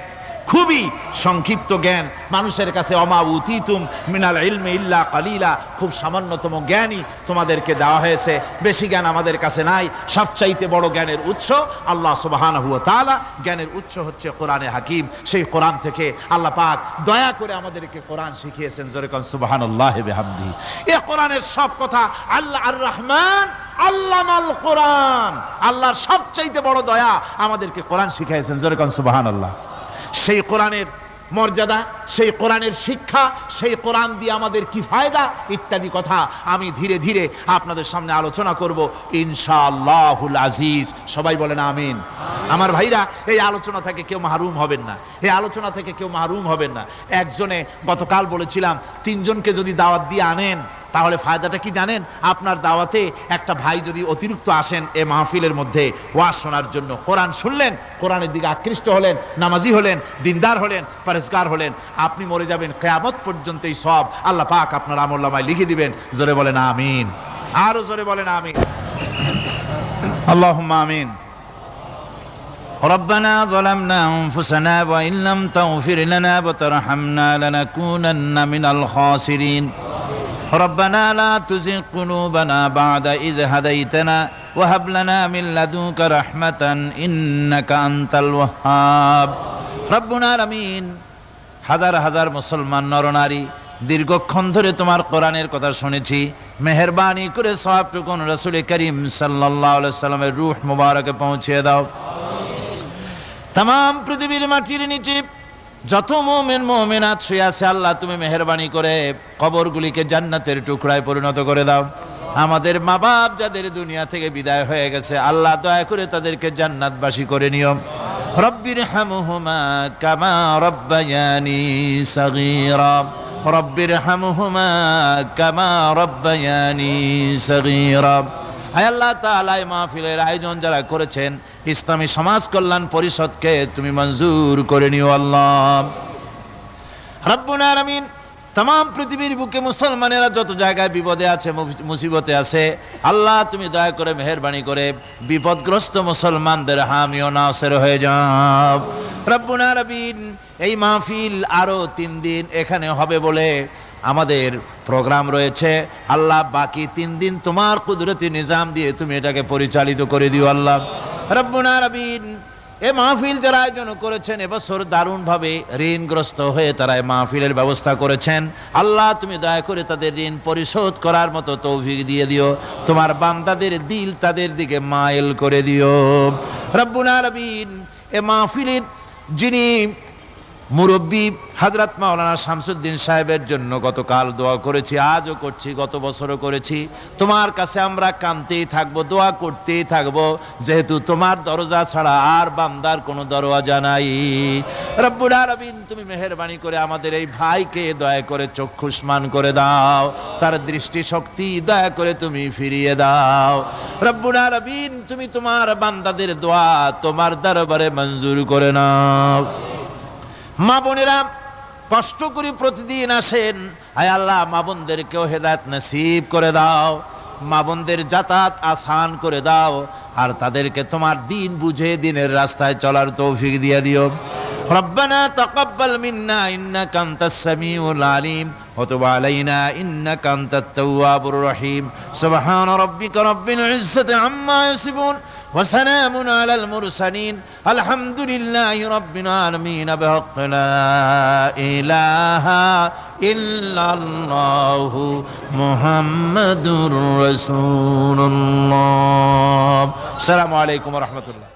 খুবই সংক্ষিপ্ত জ্ঞান। মানুষের কাছে অমা উতিতুম মিনাল ইলমি ইল্লা কালিলা, খুব সামান্যতম জ্ঞানই তোমাদেরকে দেওয়া হয়েছে, বেশি জ্ঞান আমাদের কাছে নাই। সবচাইতে বড় জ্ঞানের উৎস আল্লাহ সুবহানাহু ওয়া তাআলা। জ্ঞানের উৎস হচ্ছে কোরআনে হাকিম। সেই কোরআন থেকে আল্লাহ পাক দয়া করে আমাদেরকে কোরআন শিখিয়েছেন। জোরে কোন সুবহানাল্লাহি বিহামদিহি। এই কোরআনের সব কথা আল্লাহ আর রহমান আল্লামাল কোরআন, আল্লাহর সবচাইতে বড় দয়া আমাদেরকে কোরআন শিখিয়েছেন। জোরে কোন সুবহানাল্লাহ। সেই কোরআনের মর্যাদা, সেই কোরআনের শিক্ষা, সেই কোরআন দিয়ে আমাদের কি ফায়দা ইত্যাদি কথা আমি ধীরে ধীরে আপনাদের সামনে আলোচনা করব ইনশাআল্লাহুল আজিজ। সবাই বলেন আমিন। আমার ভাইরা, এই আলোচনা থেকে কেউ মাহরুম হবেন না, এই আলোচনা থেকে কেউ মাহরুম হবেন না। একজনে গতকাল বলেছিলাম 3 জনকে যদি দাওয়াত দিয়ে আনেন তাহলে ফায়দাটা কি জানেন? আপনার দাওয়াতে একটা ভাই যদি অতিরিক্ত আসেন এ মাহফিলের মধ্যে ওয়াজ শোনার জন্য, কোরআন শুনলেন, কোরআনের দিকে আকৃষ্ট হলেন, নামাজি হলেন, দিনদার হলেন, পরেজগার হলেন, আপনি মরে যাবেন, কিয়ামত পর্যন্ত এই সব আল্লাহ পাক আপনার আমলনামায় লিখে দিবেন। জোরে বলেন আমিন। আরো জোরে বলেন আমিন। আল্লাহুম্মা আমিন। ربنا ظلمنا أنفسنا وإن لم تغفر لنا وترحمنا لنكونن من الخاسرين ربنا لا تزغ قلوبنا بعد إذ هديتنا وهب لنا من لدنك رحمة إنك أنت الوهاب ربنا العالمين। হাজার হাজার মুসলমান নরনারী দীর্ঘক্ষণ ধরে তোমার কোরআনের কথা শুনেছি, মেহেরবানি করে সওয়াবটুকু রাসূল করিম সাল্লাল্লাহু আলাইহি সাল্লামের রূহ মুবারকে পৌঁছে দাও। तमाम পৃথিবীর মাটির নিচে যত মুমিন মুমিনাত শুয়ে আছে, আল্লাহ তুমি মেহেরবানি করে কবরগুলিকে জান্নাতের টুকরায় পরিণত করে দাও। আমাদের মা বাপ যাদের দুনিয়া থেকে বিদায় হয়ে গেছে, আল্লাহ দয়া করে তাদেরকে জান্নাতবাসী করে নিও। রব্বিরহামহুমা কামা রব্বায়ানি সগীরা রব্বিরহামহুমা কামা রব্বায়ানি সগীরা হায় আল্লাহ তাআলা এই মাহফিলের আয়োজন যারা করেছেন ইসলামী সমাজ কল্যাণ পরিষদকে তুমি মঞ্জুর করে নিও আল্লাহ রব্বুল আলামিন। तमाम পৃথিবীর বুকে মুসলমানেরা যত জায়গায় বিপদে আছে মুসিবতে আছে আল্লাহ তুমি দয়া করে মেহেরবানি করে বিপদগ্রস্ত মুসলমানদের হামি ও নাসির হয়ে যাও রব্বুল আলামিন। এই মাহফিল আরো 3 দিন এখানে হবে বলে আমাদের প্রোগ্রাম রয়েছে আল্লাহ, বাকি 3 দিন তোমার কুদরতি নিজাম দিয়ে তুমি এটাকে পরিচালিত করে দিও আল্লাহ রব্বুল আলামিন। এই মাহফিল যারা আয়োজন করেছেন এবছর দারুণভাবে ঋণগ্রস্ত হয়ে তারা এই মাহফিলের ব্যবস্থা করেছেন আল্লাহ তুমি দয়া করে তাদের ঋণ পরিশোধ করার মতো তৌফিক দিয়ে দিও, তোমার বান্দাদের দিল তাদের দিকে মাইল করে দিও রব্বুল আলামিন। এই মাহফিলের যিনি মুরব্বী হযরত মাওলানা শামসুদ্দিন সাহেবের জন্য গতকাল দোয়া করেছি, আজও করছি, গত বছরও করেছি। তোমার কাছে আমরা কাঁদতেই থাকবো, দোয়া করতেই থাকবো, যেহেতু তোমার দরজা ছাড়া আর বান্দার কোনো দরওয়াজা নাই রব্বুল আলামিন। তুমি মেহেরবানি করে আমাদের এই ভাইকে দয়া করে চক্ষুষ্মান করে দাও, তার দৃষ্টি শক্তি দয়া করে তুমি ফিরিয়ে দাও রব্বুল আলামিন। তুমি তোমার বান্দাদের দোয়া তোমার দরবারে মঞ্জুর করে নাও। মা বোনেরা কষ্ট করে প্রতিদিন আসেন, আয় আল্লাহ মা বোনদেরকেও হেদায়েত নসিব করে দাও, মা বোনদের যাতায়াত আসান করে দাও, আর তাদেরকে তোমার দিন বুঝে দিনের রাস্তায় চলার তৌফিক দিয়ে দিও। রব্বানা তাকাব্বাল মিন্না ইন্নাকা আনতাস সামিউল আলিম ওয়া তুব আলাইনা ইন্নাকা আনতাত তাওয়াবুর রহিম। সুবহান রাব্বিকা রাব্বিল ইজ্জাতি আম্মা ইয়াসিফুন وسلام على المرسلين الحمد لله رب العالمين بحق لا إله إلا الله محمد رسول الله. السلام عليكم ورحمة الله.